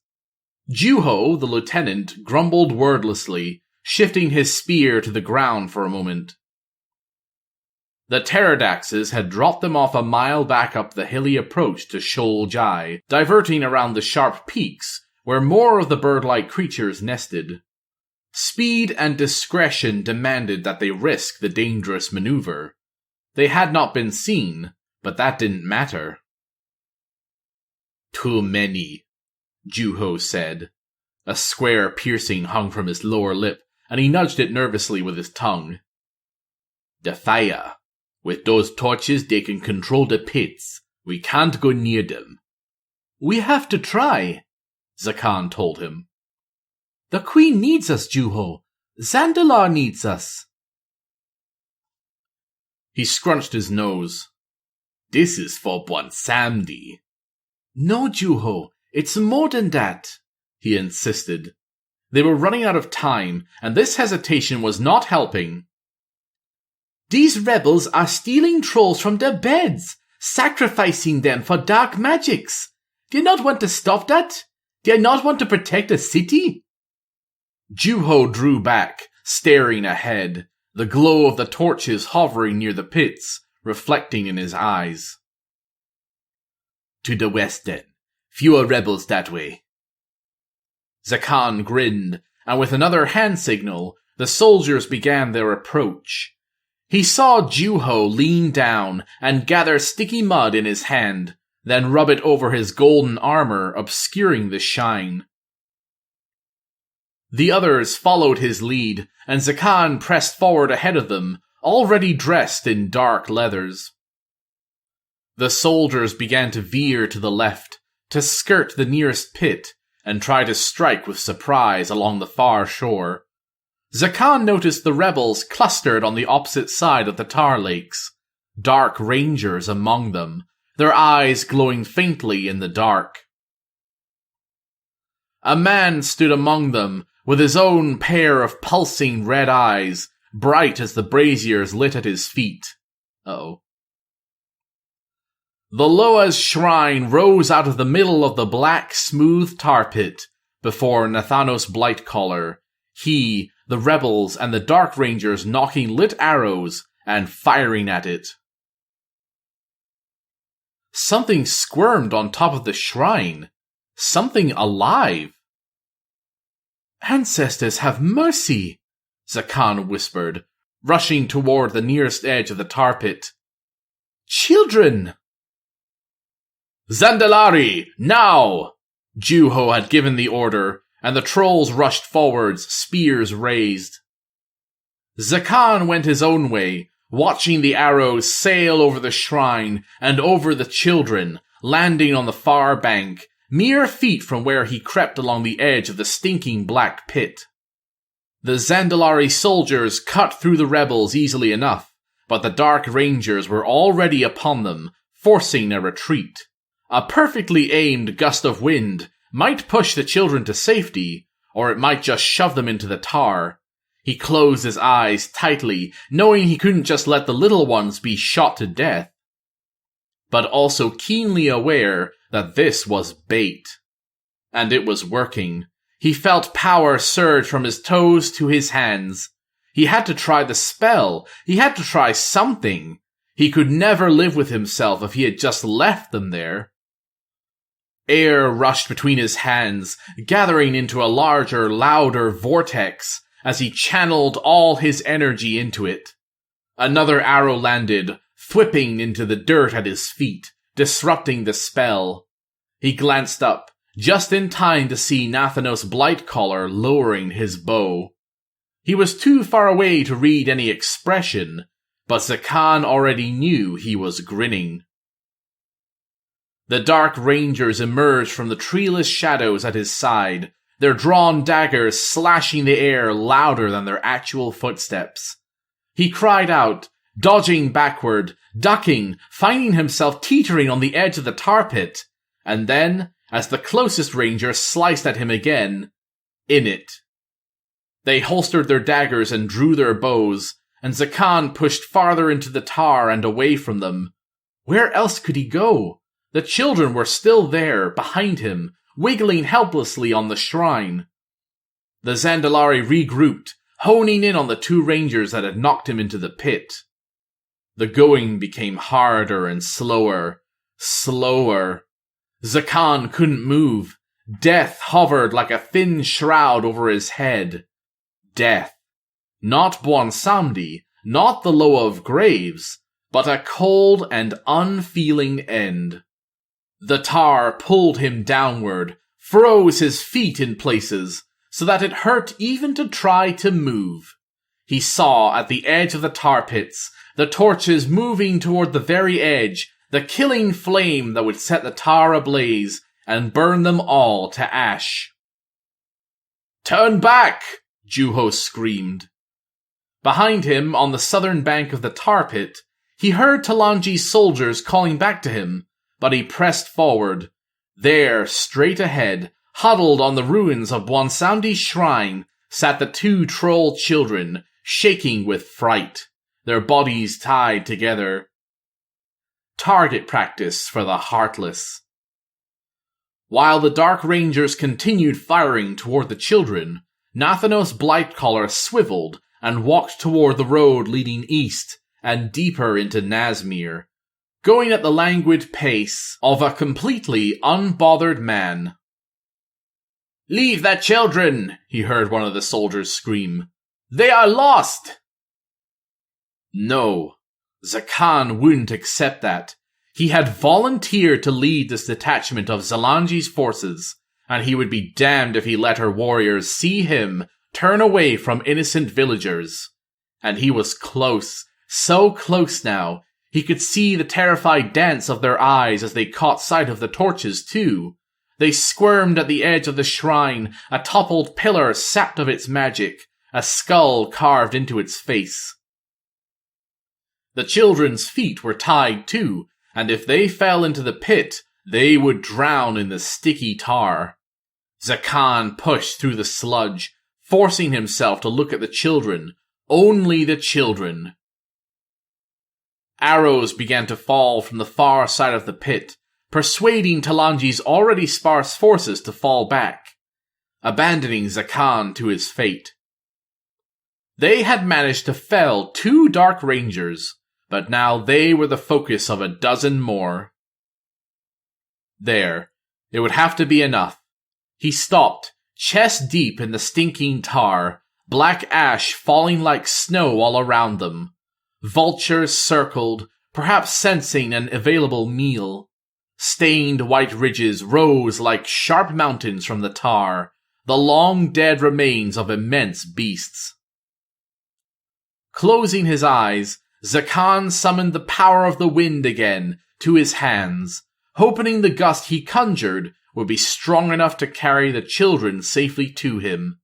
Juho, the lieutenant, grumbled wordlessly, shifting his spear to the ground for a moment. The pterodaxes had dropped them off a mile back up the hilly approach to Shoal Jai, diverting around the sharp peaks where more of the bird-like creatures nested. Speed and discretion demanded that they risk the dangerous maneuver. They had not been seen, but that didn't matter. Too many, Juho said. A square piercing hung from his lower lip, and he nudged it nervously with his tongue. The fire. With those torches they can control the pits. We can't go near them. We have to try, Zakan told him. The queen needs us, Juho. Zandalar needs us. He scrunched his nose. This is for Bwansamdi. No, Juho, it's more than that, he insisted. They were running out of time, and this hesitation was not helping. These rebels are stealing trolls from their beds, sacrificing them for dark magics. Do you not want to stop that? Do you not want to protect the city? Juho drew back, staring ahead, the glow of the torches hovering near the pits, reflecting in his eyes. To the west, then. Fewer rebels that way. Zakan grinned, and with another hand signal, the soldiers began their approach. He saw Juho lean down and gather sticky mud in his hand, then rub it over his golden armor, obscuring the shine. The others followed his lead, and Zakan pressed forward ahead of them, already dressed in dark leathers. The soldiers began to veer to the left, to skirt the nearest pit, and try to strike with surprise along the far shore. Zakan noticed the rebels clustered on the opposite side of the tar lakes, dark rangers among them, their eyes glowing faintly in the dark. A man stood among them, with his own pair of pulsing red eyes, bright as the braziers lit at his feet. The Loa's shrine rose out of the middle of the black, smooth tar pit before Nathanos Blightcaller, he, the rebels, and the Dark Rangers knocking lit arrows and firing at it. Something squirmed on top of the shrine. Something alive. Ancestors have mercy, Zakan whispered, rushing toward the nearest edge of the tar pit. Children! Zandalari, now! Juho had given the order, and the trolls rushed forwards, spears raised. Zakan went his own way, watching the arrows sail over the shrine and over the children, landing on the far bank, mere feet from where he crept along the edge of the stinking black pit. The Zandalari soldiers cut through the rebels easily enough, but the Dark Rangers were already upon them, forcing a retreat. A perfectly aimed gust of wind might push the children to safety, or it might just shove them into the tar. He closed his eyes tightly, knowing he couldn't just let the little ones be shot to death, but also keenly aware that this was bait. And it was working. He felt power surge from his toes to his hands. He had to try the spell. He had to try something. He could never live with himself if he had just left them there. Air rushed between his hands, gathering into a larger, louder vortex as he channeled all his energy into it. Another arrow landed, thwipping into the dirt at his feet, disrupting the spell. He glanced up, just in time to see Nathanos Blightcaller lowering his bow. He was too far away to read any expression, but Zakan already knew he was grinning. The Dark Rangers emerged from the treeless shadows at his side, their drawn daggers slashing the air louder than their actual footsteps. He cried out, dodging backward, ducking, finding himself teetering on the edge of the tar pit, and then, as the closest ranger sliced at him again, in it. They holstered their daggers and drew their bows, and Zakan pushed farther into the tar and away from them. Where else could he go? The children were still there, behind him, wiggling helplessly on the shrine. The Zandalari regrouped, honing in on the two rangers that had knocked him into the pit. The going became harder and slower. Slower. Zakan couldn't move. Death hovered like a thin shroud over his head. Death. Not Bwansamdi, not the Loa of Graves, but a cold and unfeeling end. The tar pulled him downward, froze his feet in places, so that it hurt even to try to move. He saw at the edge of the tar pits, the torches moving toward the very edge, the killing flame that would set the tar ablaze and burn them all to ash. "Turn back!" Juho screamed. Behind him, on the southern bank of the tar pit, he heard Talanji's soldiers calling back to him, but he pressed forward. There, straight ahead, huddled on the ruins of Bwonsandi's shrine, sat the two troll children, shaking with fright, their bodies tied together. Target practice for the heartless. While the Dark Rangers continued firing toward the children, Nathanos Blightcaller swiveled and walked toward the road leading east and deeper into Nazmir, going at the languid pace of a completely unbothered man. "Leave the children!" he heard one of the soldiers scream. "They are lost!" No, Zakan wouldn't accept that. He had volunteered to lead this detachment of Zalanji's forces, and he would be damned if he let her warriors see him turn away from innocent villagers. And he was close, so close now, he could see the terrified dance of their eyes as they caught sight of the torches too. They squirmed at the edge of the shrine, a toppled pillar sapped of its magic, a skull carved into its face. The children's feet were tied too, and if they fell into the pit, they would drown in the sticky tar. Zakan pushed through the sludge, forcing himself to look at the children, only the children. Arrows began to fall from the far side of the pit, persuading Talanji's already sparse forces to fall back, abandoning Zakan to his fate. They had managed to fell 2 Dark Rangers, but now they were the focus of a dozen more. There, it would have to be enough. He stopped, chest deep in the stinking tar, black ash falling like snow all around them. Vultures circled, perhaps sensing an available meal. Stained white ridges rose like sharp mountains from the tar, the long dead remains of immense beasts. Closing his eyes, Zakan summoned the power of the wind again to his hands, hoping the gust he conjured would be strong enough to carry the children safely to him.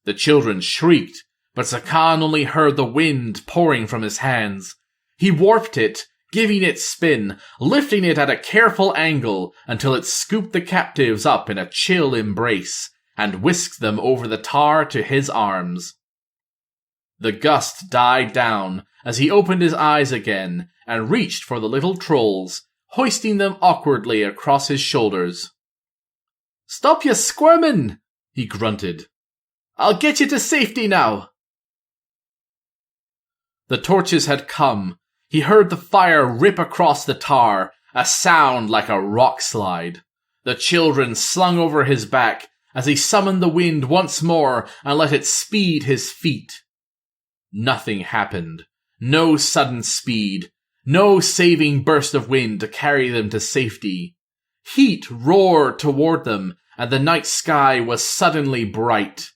The children shrieked, but Zakan only heard the wind pouring from his hands. He warped it, giving it spin, lifting it at a careful angle until it scooped the captives up in a chill embrace, and whisked them over the tar to his arms. The gust died down as he opened his eyes again and reached for the little trolls, hoisting them awkwardly across his shoulders. "Stop your squirmin'," he grunted. "I'll get you to safety now." The torches had come. He heard the fire rip across the tar, a sound like a rock slide. The children slung over his back as he summoned the wind once more and let it speed his feet. Nothing happened. No sudden speed. No saving burst of wind to carry them to safety. Heat roared toward them, and the night sky was suddenly bright.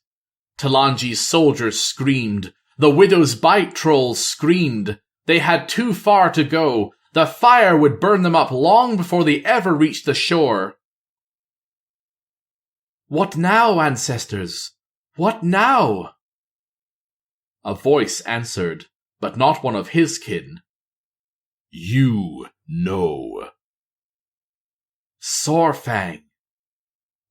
Talanji's soldiers screamed. The Widow's Bite trolls screamed. They had too far to go. The fire would burn them up long before they ever reached the shore. "What now, ancestors? What now?" A voice answered, but not one of his kin. "You know." Sorfang.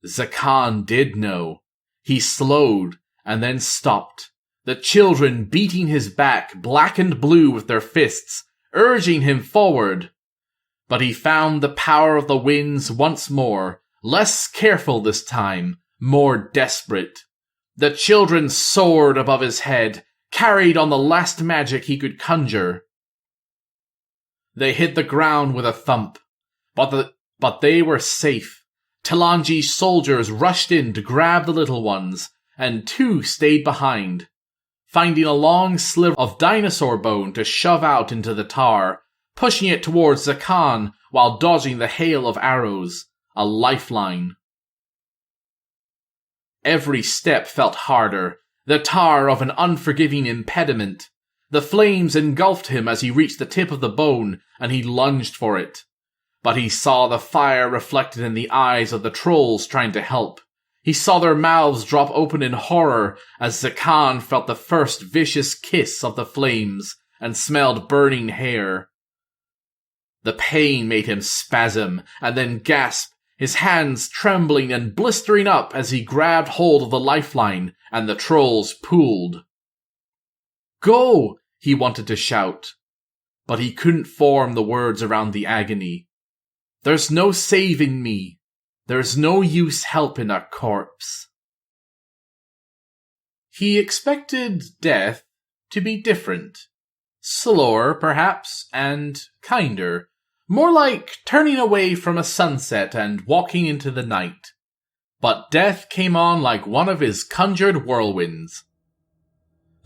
Zakan did know. He slowed, and then stopped. The children beating his back black and blue with their fists, urging him forward. But he found the power of the winds once more, less careful this time, more desperate. The children soared above his head, carried on the last magic he could conjure. They hit the ground with a thump, but they were safe. Talanji's soldiers rushed in to grab the little ones, and 2 stayed behind. Finding a long sliver of dinosaur bone to shove out into the tar, pushing it towards Zakan while dodging the hail of arrows, a lifeline. Every step felt harder, the tar of an unforgiving impediment. The flames engulfed him as he reached the tip of the bone, and he lunged for it. But he saw the fire reflected in the eyes of the trolls trying to help. He saw their mouths drop open in horror as Zakan felt the first vicious kiss of the flames and smelled burning hair. The pain made him spasm and then gasp, his hands trembling and blistering up as he grabbed hold of the lifeline and the trolls pulled. "Go!" he wanted to shout, but he couldn't form the words around the agony. "There's no saving me. There's no use helping a corpse." He expected death to be different. Slower, perhaps, and kinder. More like turning away from a sunset and walking into the night. But death came on like one of his conjured whirlwinds.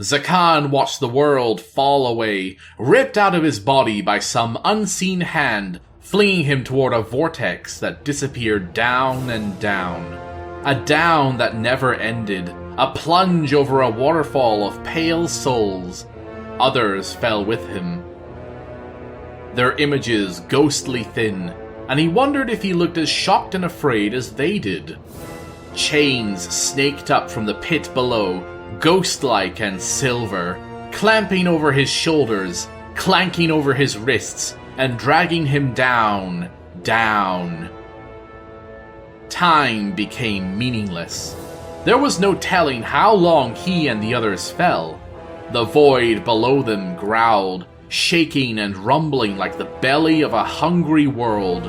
Zakan watched the world fall away, ripped out of his body by some unseen hand, flinging him toward a vortex that disappeared down and down. A down that never ended, a plunge over a waterfall of pale souls. Others fell with him. Their images ghostly thin, and he wondered if he looked as shocked and afraid as they did. Chains snaked up from the pit below, ghost-like and silver, clamping over his shoulders, clanking over his wrists, and dragging him down, down. Time became meaningless. There was no telling how long he and the others fell. The void below them growled, shaking and rumbling like the belly of a hungry world.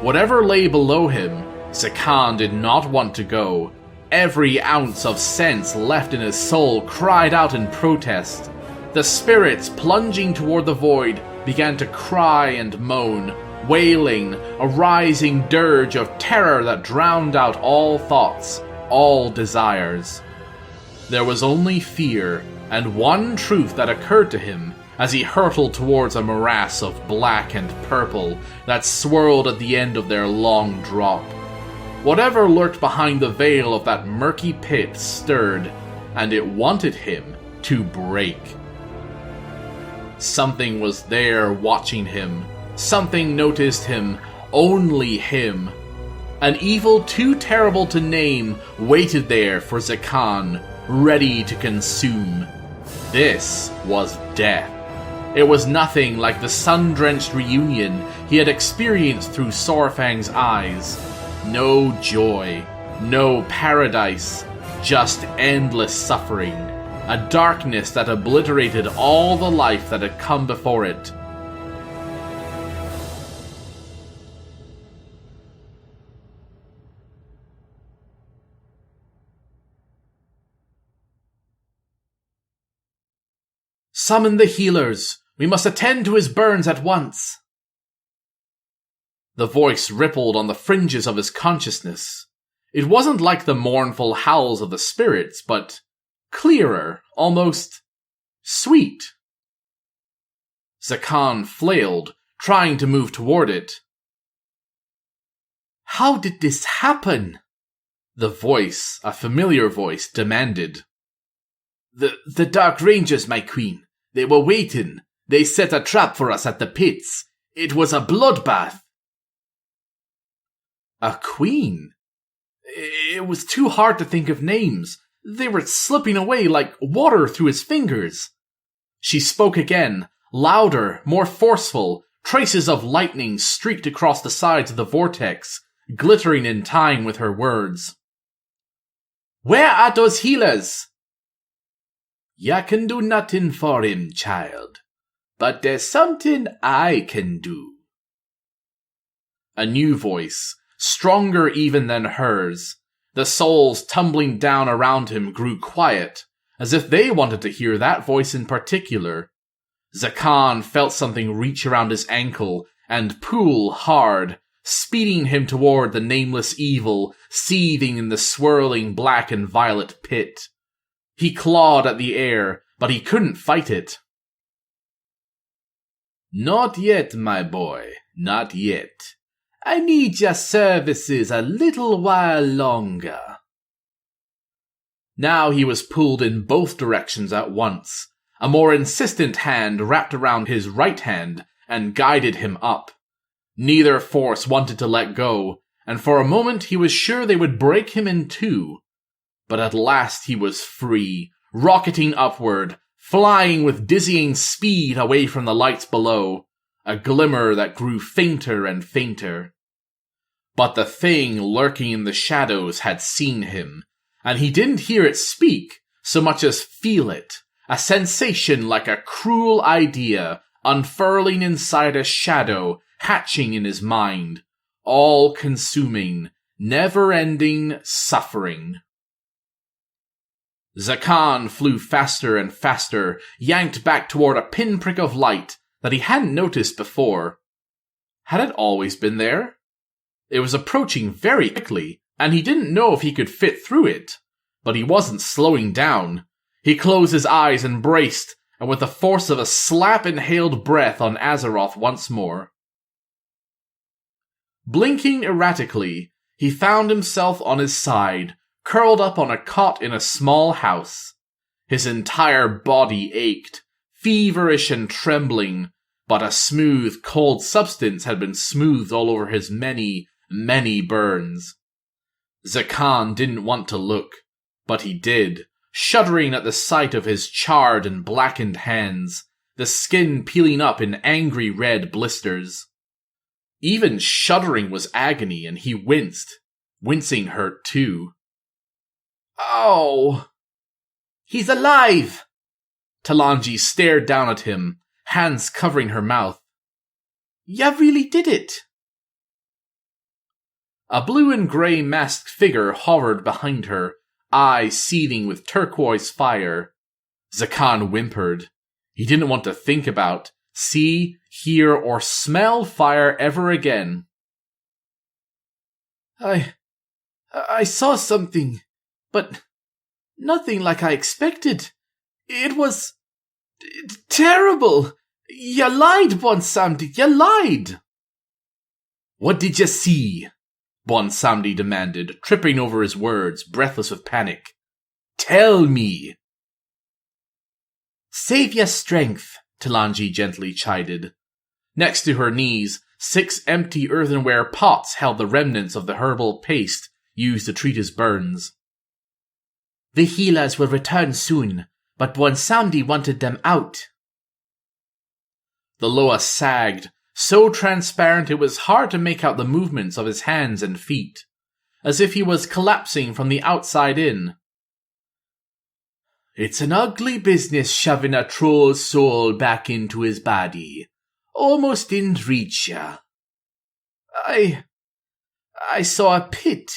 Whatever lay below him, Zakan did not want to go. Every ounce of sense left in his soul cried out in protest. The spirits plunging toward the void began to cry and moan, wailing, a rising dirge of terror that drowned out all thoughts, all desires. There was only fear, and one truth that occurred to him as he hurtled towards a morass of black and purple that swirled at the end of their long drop. Whatever lurked behind the veil of that murky pit stirred, and it wanted him to break. Something was there watching him. Something noticed him, only him. An evil too terrible to name waited there for Zakan, ready to consume. This was death. It was nothing like the sun-drenched reunion he had experienced through Sorfang's eyes. No joy, no paradise, just endless suffering. A darkness that obliterated all the life that had come before it. "Summon the healers! We must attend to his burns at once!" The voice rippled on the fringes of his consciousness. It wasn't like the mournful howls of the spirits, but clearer, almost sweet. Zakan flailed, trying to move toward it. "How did this happen?" The voice, a familiar voice, demanded. The Dark Rangers, my queen. They were waiting. They set a trap for us at the pits. It was a bloodbath." A queen? It was too hard to think of names. They were slipping away like water through his fingers. She spoke again, louder, more forceful. Traces of lightning streaked across the sides of the vortex, glittering in time with her words. "Where are those healers?" "Ya can do nothing for him, child. But there's something I can do." A new voice, stronger even than hers. The souls tumbling down around him grew quiet, as if they wanted to hear that voice in particular. Zakan felt something reach around his ankle and pull hard, speeding him toward the nameless evil seething in the swirling black and violet pit. He clawed at the air, but he couldn't fight it. Not yet, my boy, not yet. I need your services a little while longer. Now he was pulled in both directions at once. A more insistent hand wrapped around his right hand and guided him up. Neither force wanted to let go, and for a moment he was sure they would break him in two. But at last he was free, rocketing upward, flying with dizzying speed away from the lights below, a glimmer that grew fainter and fainter. But the thing lurking in the shadows had seen him, and he didn't hear it speak so much as feel it, a sensation like a cruel idea unfurling inside a shadow, hatching in his mind, all-consuming, never-ending suffering. Zakan flew faster and faster, yanked back toward a pinprick of light that he hadn't noticed before. Had it always been there? It was approaching very quickly, and he didn't know if he could fit through it. But he wasn't slowing down. He closed his eyes and braced, and with the force of a slap inhaled breath on Azeroth once more. Blinking erratically, he found himself on his side, curled up on a cot in a small house. His entire body ached, feverish and trembling, but a smooth, cold substance had been smoothed all over his many, many burns. Zakan didn't want to look, but he did, shuddering at the sight of his charred and blackened hands, the skin peeling up in angry red blisters. Even shuddering was agony, and he winced. Wincing hurt too. "Oh! He's alive!" Talanji stared down at him, hands covering her mouth. "Ya really did it!" A blue and grey masked figure hovered behind her, eyes seething with turquoise fire. Zakan whimpered. He didn't want to think about, see, hear, or smell fire ever again. I saw something, but nothing like I expected. It was terrible. Ya lied, Bonsamdi, ya lied. What did ya see? Bonsamdi demanded, tripping over his words, breathless with panic. Tell me. Save your strength, Talanji gently chided. Next to her knees, 6 empty earthenware pots held the remnants of the herbal paste used to treat his burns. The healers will return soon, but Bonsamdi wanted them out. The loa sagged, so transparent it was hard to make out the movements of his hands and feet, as if he was collapsing from the outside in. It's an ugly business shoving a troll's soul back into his body. Almost didn't reach ya. I saw a pit,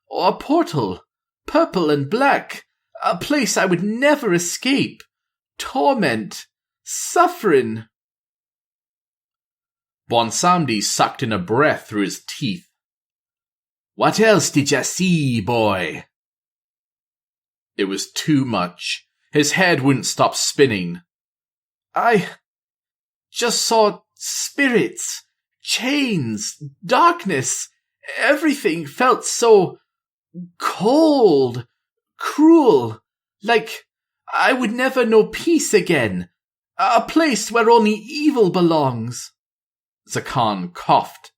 or a portal, purple and black, a place I would never escape. Torment, suffering. Bonsamdi sucked in a breath through his teeth. What else did ya see, boy? It was too much. His head wouldn't stop spinning. I just saw spirits, chains, darkness. Everything felt so cold, cruel, like I would never know peace again. A place where only evil belongs. Zakan coughed.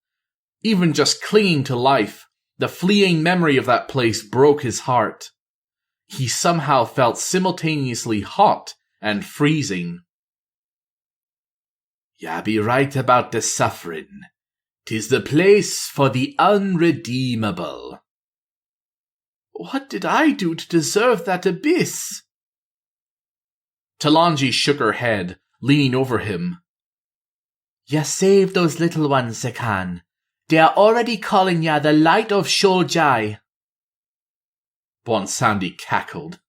Even just clinging to life, the fleeing memory of that place broke his heart. He somehow felt simultaneously hot and freezing. Ya be right about the suffering. 'Tis the place for the unredeemable. What did I do to deserve that abyss? Talanji shook her head, leaning over him. Ya saved those little ones, Zakan. They are already calling ya the Light of Sholjai. Bonsamdi cackled.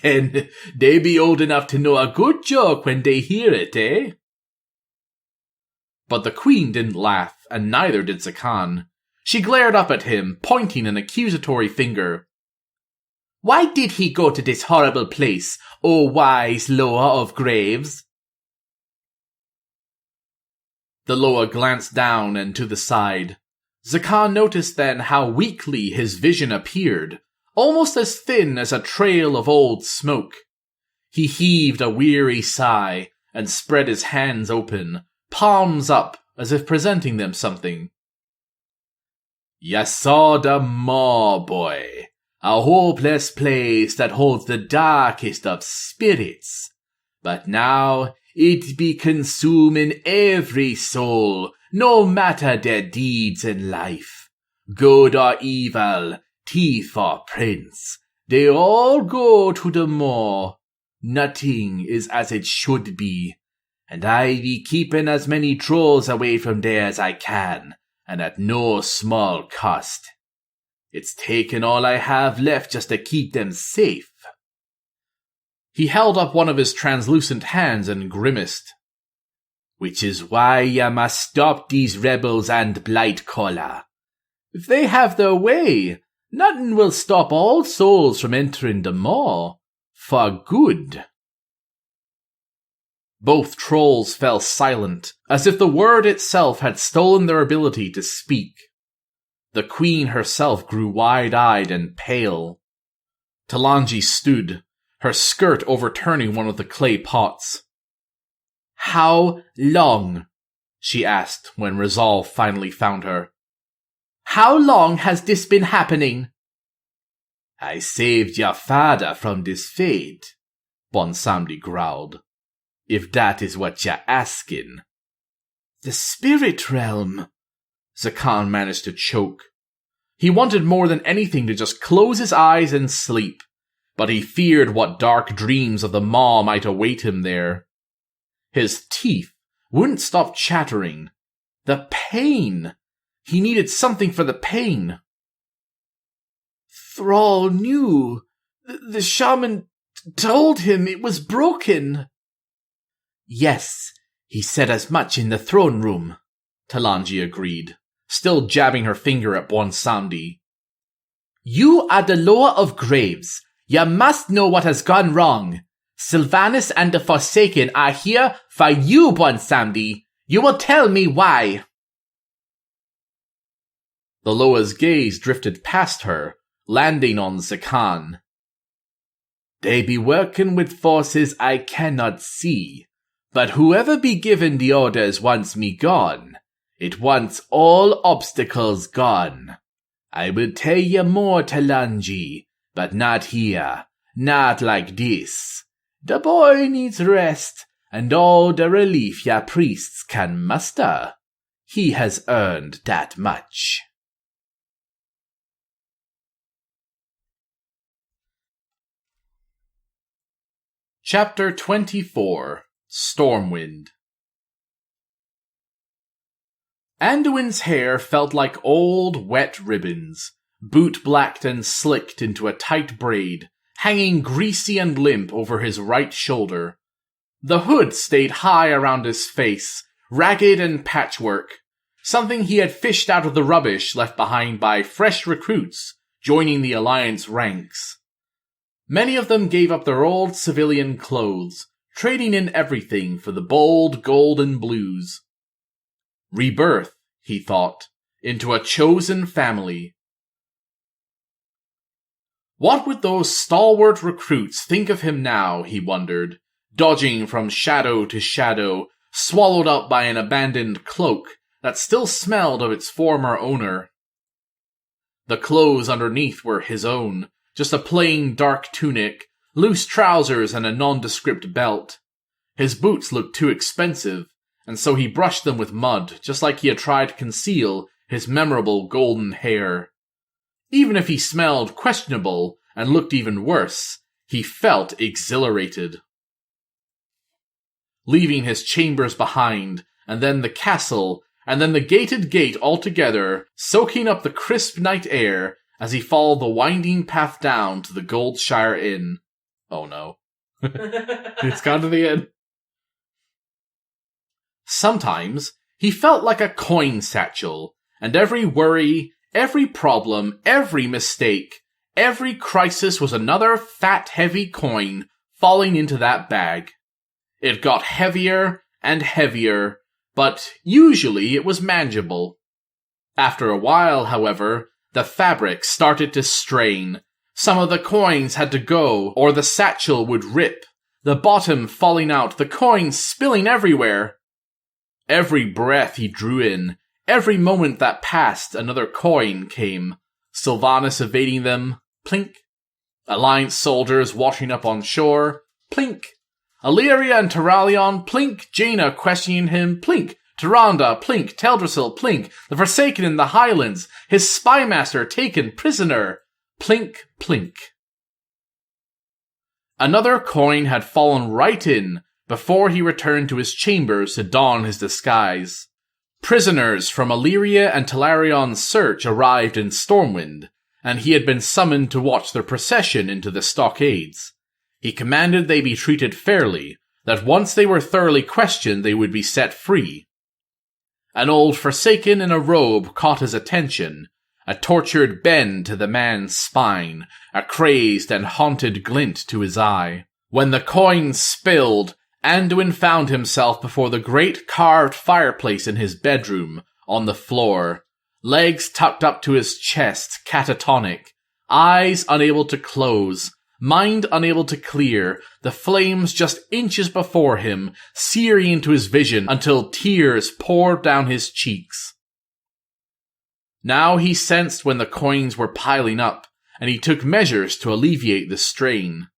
Then they be old enough to know a good joke when they hear it, eh? But the queen didn't laugh, and neither did Zakan. She glared up at him, pointing an accusatory finger. Why did he go to this horrible place, O wise Loa of Graves? The Loa glanced down and to the side. Zakan noticed then how weakly his vision appeared, almost as thin as a trail of old smoke. He heaved a weary sigh and spread his hands open, palms up, as if presenting them something. "Ya saw the maw, boy, a hopeless place that holds the darkest of spirits. But now it be consuming every soul, no matter their deeds in life. Good or evil, thief or prince, they all go to the maw. Nothing is as it should be, and I be keeping as many trolls away from there as I can, and at no small cost. It's taken all I have left just to keep them safe." He held up one of his translucent hands and grimaced. "Which is why ya must stop these rebels and Blightcaller. If they have their way, nothing will stop all souls from entering the maw. For good." Both trolls fell silent, as if the word itself had stolen their ability to speak. The queen herself grew wide-eyed and pale. Talanji stood, her skirt overturning one of the clay pots. "How long?" she asked when resolve finally found her. "How long has this been happening?" "I saved your father from this fate," Bonsamdi growled. "If that is what you're asking." "The spirit realm," Zakan managed to choke. He wanted more than anything to just close his eyes and sleep, but he feared what dark dreams of the maw might await him there. His teeth wouldn't stop chattering. The pain! He needed something for the pain. "Thrall knew. The shaman told him it was broken." "Yes, he said as much in the throne room," Talanji agreed, still jabbing her finger at Bonsamdi. "You are the Loa of Graves. You must know what has gone wrong. Sylvanus and the Forsaken are here for you, Bonsamdi. You will tell me why." The Loa's gaze drifted past her, landing on Zakan. "They be working with forces I cannot see, but whoever be given the orders wants me gone. It wants all obstacles gone. I will tell you more, Talanji, but not here, not like this. The boy needs rest, and all the relief your priests can muster. He has earned that much." Chapter 24 Stormwind. Anduin's hair felt like old, wet ribbons, boot-blacked and slicked into a tight braid, hanging greasy and limp over his right shoulder. The hood stayed high around his face, ragged and patchwork, something he had fished out of the rubbish left behind by fresh recruits joining the Alliance ranks. Many of them gave up their old civilian clothes, trading in everything for the bold golden blues. Rebirth, he thought, into a chosen family. What would those stalwart recruits think of him now, he wondered, dodging from shadow to shadow, swallowed up by an abandoned cloak that still smelled of its former owner. The clothes underneath were his own, just a plain dark tunic, loose trousers and a nondescript belt. His boots looked too expensive, and so he brushed them with mud, just like he had tried to conceal his memorable golden hair. Even if he smelled questionable and looked even worse, he felt exhilarated. Leaving his chambers behind, and then the castle, and then the gated gate altogether, soaking up the crisp night air as he followed the winding path down to the Goldshire Inn. Oh no. It's gone to the end. Sometimes he felt like a coin satchel, and every worry, every problem, every mistake, every crisis was another fat, heavy coin falling into that bag. It got heavier and heavier, but usually it was manageable. After a while, however, the fabric started to strain. Some of the coins had to go, or the satchel would rip, the bottom falling out, the coins spilling everywhere. Every breath he drew in, every moment that passed, another coin came. Sylvanas evading them, plink. Alliance soldiers washing up on shore, plink. Illyria and Terralion, plink. Jaina questioning him, plink. Tyrande, plink. Teldrassil, plink. The Forsaken in the Highlands, his spymaster taken prisoner, plink, plink. Another coin had fallen right in before he returned to his chambers to don his disguise. Prisoners from Illyria and Telarion's search arrived in Stormwind, and he had been summoned to watch their procession into the stockades. He commanded they be treated fairly, that once they were thoroughly questioned they would be set free. An old Forsaken in a robe caught his attention, a tortured bend to the man's spine, a crazed and haunted glint to his eye. When the coins spilled, Anduin found himself before the great carved fireplace in his bedroom, on the floor, legs tucked up to his chest, catatonic, eyes unable to close, mind unable to clear, the flames just inches before him, searing into his vision until tears poured down his cheeks. Now he sensed when the coins were piling up, and he took measures to alleviate the strain.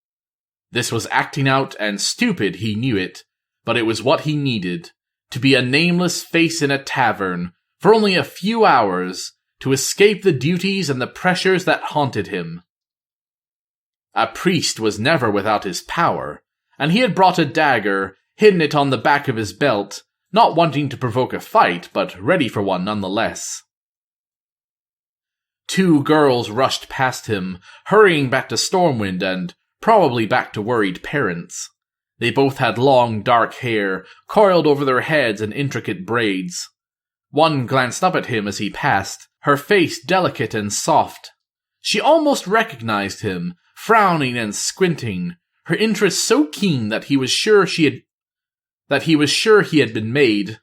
This was acting out and stupid, he knew it, but it was what he needed, to be a nameless face in a tavern, for only a few hours, to escape the duties and the pressures that haunted him. A priest was never without his power, and he had brought a dagger, hidden it on the back of his belt, not wanting to provoke a fight, but ready for one nonetheless. 2 girls rushed past him, hurrying back to Stormwind and probably back to worried parents. They both had long, dark hair, coiled over their heads in intricate braids. One glanced up at him as he passed, her face delicate and soft. She almost recognized him, frowning and squinting, her interest so keen that he was sure he had been made.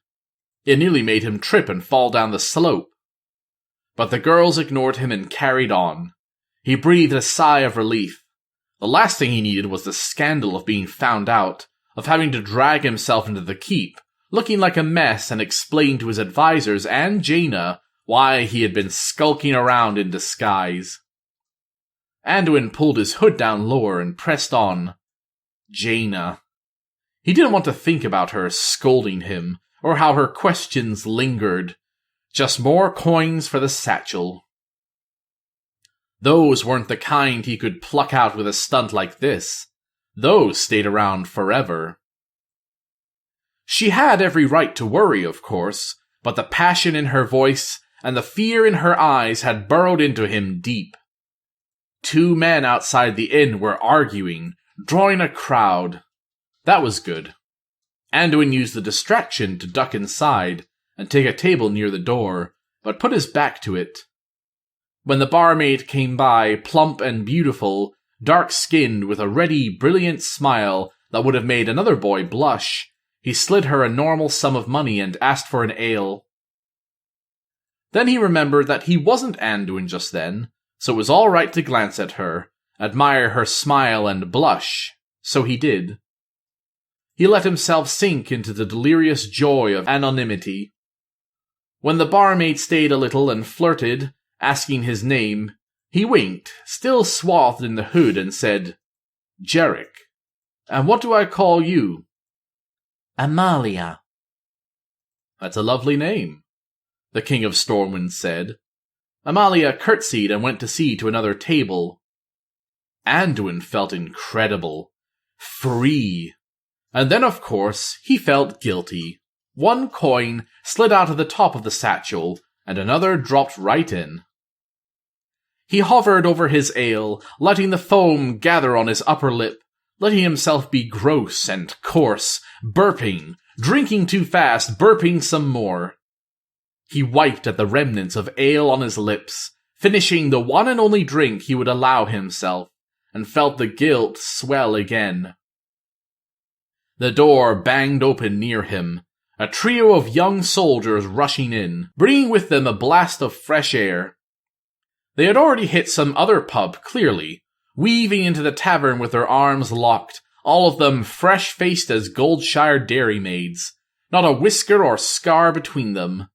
It nearly made him trip and fall down the slope. But the girls ignored him and carried on. He breathed a sigh of relief. The last thing he needed was the scandal of being found out, of having to drag himself into the keep, looking like a mess, and explain to his advisors and Jaina why he had been skulking around in disguise. Anduin pulled his hood down lower and pressed on. Jaina. He didn't want to think about her scolding him, or how her questions lingered. Just more coins for the satchel. Those weren't the kind he could pluck out with a stunt like this. Those stayed around forever. She had every right to worry, of course, but the passion in her voice and the fear in her eyes had burrowed into him deep. 2 men outside the inn were arguing, drawing a crowd. That was good. Anduin used the distraction to duck inside and take a table near the door, but put his back to it. When the barmaid came by, plump and beautiful, dark-skinned with a ready, brilliant smile that would have made another boy blush, he slid her a normal sum of money and asked for an ale. Then he remembered that he wasn't Anduin just then, so it was all right to glance at her, admire her smile and blush, so he did. He let himself sink into the delirious joy of anonymity. When the barmaid stayed a little and flirted, asking his name, he winked, still swathed in the hood, and said, "Jarek. And what do I call you?" "Amalia." "That's a lovely name," the King of Stormwind said. Amalia curtsied and went to see to another table. Anduin felt incredible. Free. And then, of course, he felt guilty. 1 coin slid out of the top of the satchel, and another dropped right in. He hovered over his ale, letting the foam gather on his upper lip, letting himself be gross and coarse, burping, drinking too fast, burping some more. He wiped at the remnants of ale on his lips, finishing the one and only drink he would allow himself, and felt the guilt swell again. The door banged open near him. a trio of young soldiers rushing in, bringing with them a blast of fresh air. They had already hit some other pub, clearly, weaving into the tavern with their arms locked, all of them fresh-faced as Goldshire dairymaids, not a whisker or scar between them.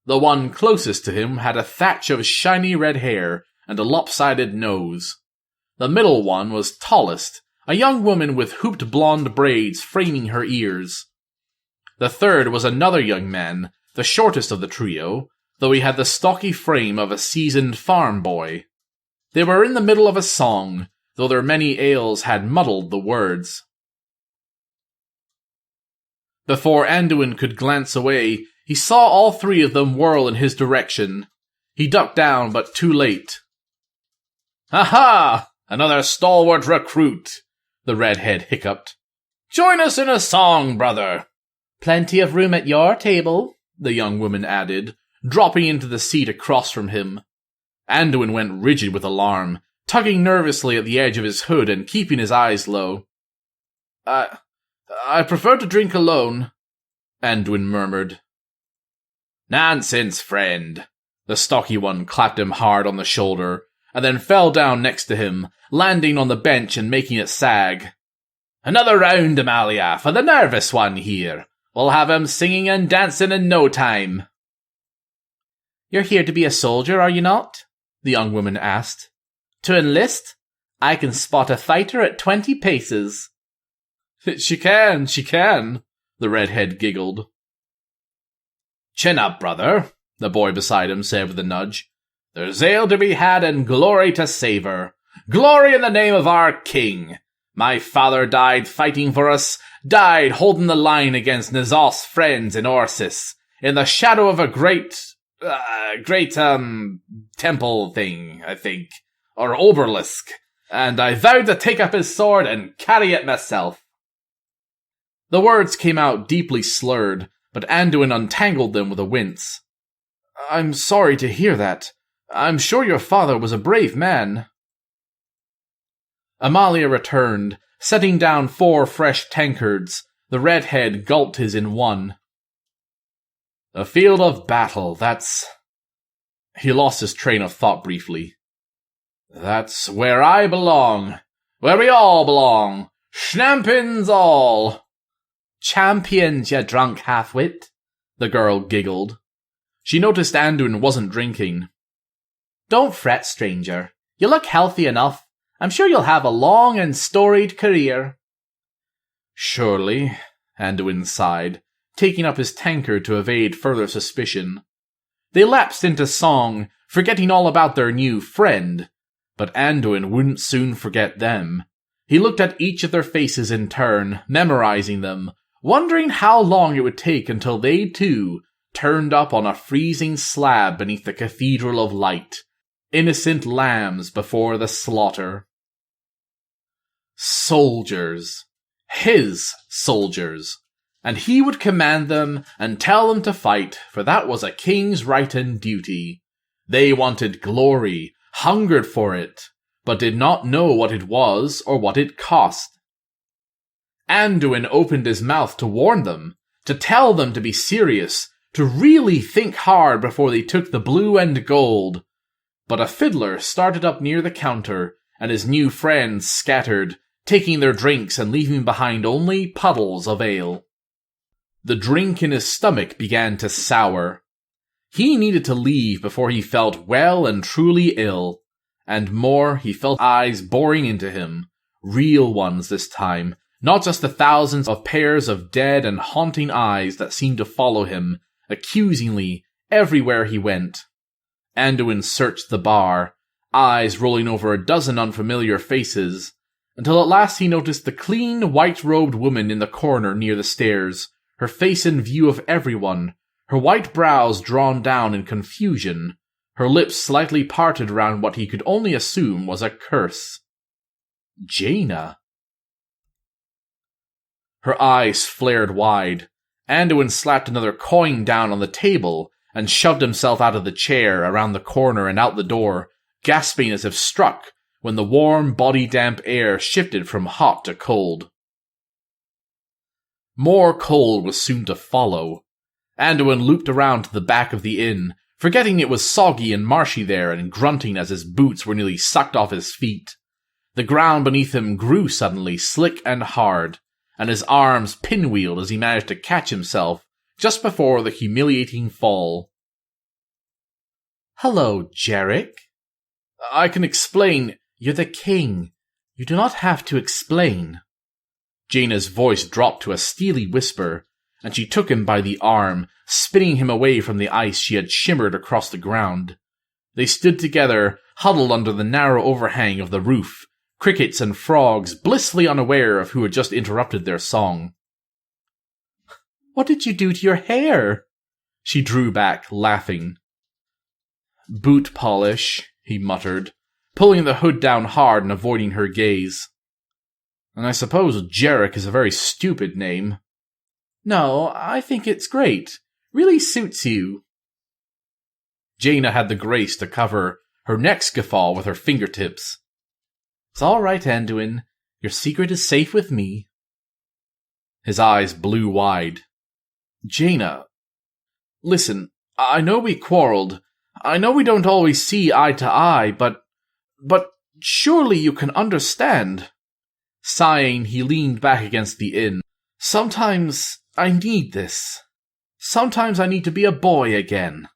The one closest to him had a thatch of shiny red hair and a lopsided nose. The middle one was tallest, a young woman with hooped blonde braids framing her ears. The third was another young man, the shortest of the trio, though he had the stocky frame of a seasoned farm boy. They were in the middle of a song, though their many ales had muddled the words. Before Anduin could glance away, he saw all three of them whirl in his direction. He ducked down, but too late. "Ha-ha! Another stalwart recruit," the redhead hiccuped. "Join us in a song, brother." "Plenty of room at your table," the young woman added, dropping into the seat across from him. Anduin went rigid with alarm, tugging nervously at the edge of his hood and keeping his eyes low. I prefer to drink alone," Anduin murmured. "Nonsense, friend." The stocky one clapped him hard on the shoulder, and then fell down next to him, landing on the bench and making it sag. "Another round, Amalia, for the nervous one here. We'll have him singing and dancing in no time." "You're here to be a soldier, are you not?" the young woman asked. "To enlist? I can spot a fighter at 20 paces. She can, the redhead giggled. "Chin up, brother," the boy beside him said with a nudge. "There's ale to be had and glory to savour. Glory in the name of our king. My father died fighting for us, died holding the line against Nizos' friends in Orsis, in the shadow of a great temple thing, I think, or obelisk, and I vowed to take up his sword and carry it myself." The words came out deeply slurred, but Anduin untangled them with a wince. "I'm sorry to hear that. I'm sure your father was a brave man." Amalia returned, setting down 4 fresh tankards. The redhead gulped his in one. "The field of battle, that's..." He lost his train of thought briefly. "That's where I belong. Where we all belong. Schnampins all." "Champions, you drunk half-wit," the girl giggled. She noticed Anduin wasn't drinking. "Don't fret, stranger. You look healthy enough. I'm sure you'll have a long and storied career." "Surely," Anduin sighed, taking up his tankard to evade further suspicion. They lapsed into song, forgetting all about their new friend, but Anduin wouldn't soon forget them. He looked at each of their faces in turn, memorizing them, wondering how long it would take until they, too, turned up on a freezing slab beneath the Cathedral of Light, innocent lambs before the slaughter. Soldiers. His soldiers. And he would command them and tell them to fight, for that was a king's right and duty. They wanted glory, hungered for it, but did not know what it was or what it cost. Anduin opened his mouth to warn them, to tell them to be serious, to really think hard before they took the blue and gold. But a fiddler started up near the counter, and his new friends scattered, taking their drinks and leaving behind only puddles of ale. The drink in his stomach began to sour. He needed to leave before he felt well and truly ill, and more, he felt eyes boring into him, real ones this time, not just the thousands of pairs of dead and haunting eyes that seemed to follow him, accusingly, everywhere he went. Anduin searched the bar, eyes rolling over a dozen unfamiliar faces, until at last he noticed the clean, white-robed woman in the corner near the stairs, her face in view of everyone, her white brows drawn down in confusion, her lips slightly parted around what he could only assume was a curse. Jaina. Her eyes flared wide. Anduin slapped another coin down on the table and shoved himself out of the chair, around the corner and out the door, gasping as if struck when the warm, body-damp air shifted from hot to cold. More cold was soon to follow. Anduin looped around to the back of the inn, forgetting it was soggy and marshy there and grunting as his boots were nearly sucked off his feet. The ground beneath him grew suddenly slick and hard, and his arms pinwheeled as he managed to catch himself just before the humiliating fall. Hello, Jarek. I can explain. You're the king. You do not have to explain. Jaina's voice dropped to a steely whisper, and she took him by the arm, spinning him away from the ice she had shimmered across the ground. They stood together, huddled under the narrow overhang of the roof, crickets and frogs blissfully unaware of who had just interrupted their song. What did you do to your hair? She drew back, laughing. Boot polish, he muttered, pulling the hood down hard and avoiding her gaze. And I suppose Jarek is a very stupid name. No, I think it's great. Really suits you. Jaina had the grace to cover her next guffaw with her fingertips. It's all right, Anduin. Your secret is safe with me. His eyes blew wide. Jaina, listen, I know we quarreled. I know we don't always see eye to eye, but surely you can understand. Sighing, he leaned back against the inn. Sometimes I need this. Sometimes I need to be a boy again.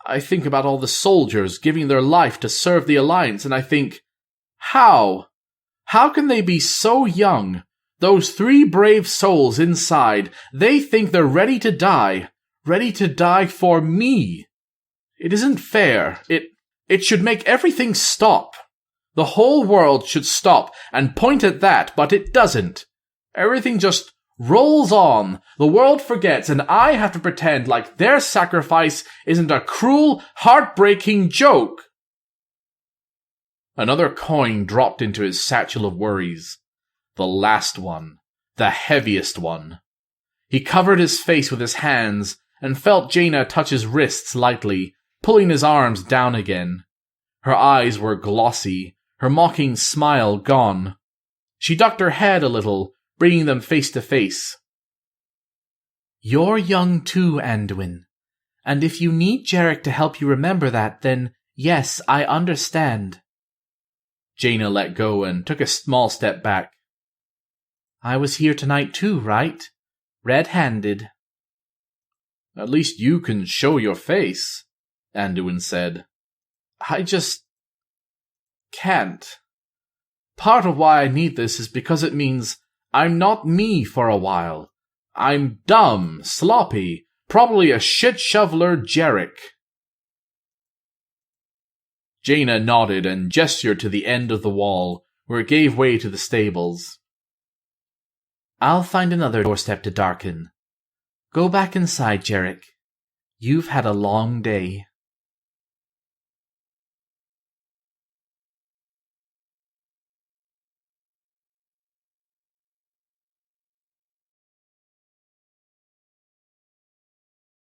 I think about all the soldiers giving their life to serve the Alliance, and I think, how? How can they be so young? Those 3 brave souls inside, they think they're ready to die for me. It isn't fair. It should make everything stop. The whole world should stop and point at that, but it doesn't. Everything just rolls on. The world forgets, and I have to pretend like their sacrifice isn't a cruel, heartbreaking joke. Another coin dropped into his satchel of worries. The last one. The heaviest one. He covered his face with his hands and felt Jaina touch his wrists lightly, pulling his arms down again. Her eyes were glossy, her mocking smile gone. She ducked her head a little, bringing them face to face. You're young too, Anduin. And if you need Jarek to help you remember that, then yes, I understand. Jaina let go and took a small step back. I was here tonight too, right? Red-handed. At least you can show your face, Anduin said. I just can't. Part of why I need this is because it means I'm not me for a while. I'm dumb, sloppy, probably a shit-shoveler Jarek. Jaina nodded and gestured to the end of the wall, where it gave way to the stables. I'll find another doorstep to darken. Go back inside, Jarek. You've had a long day.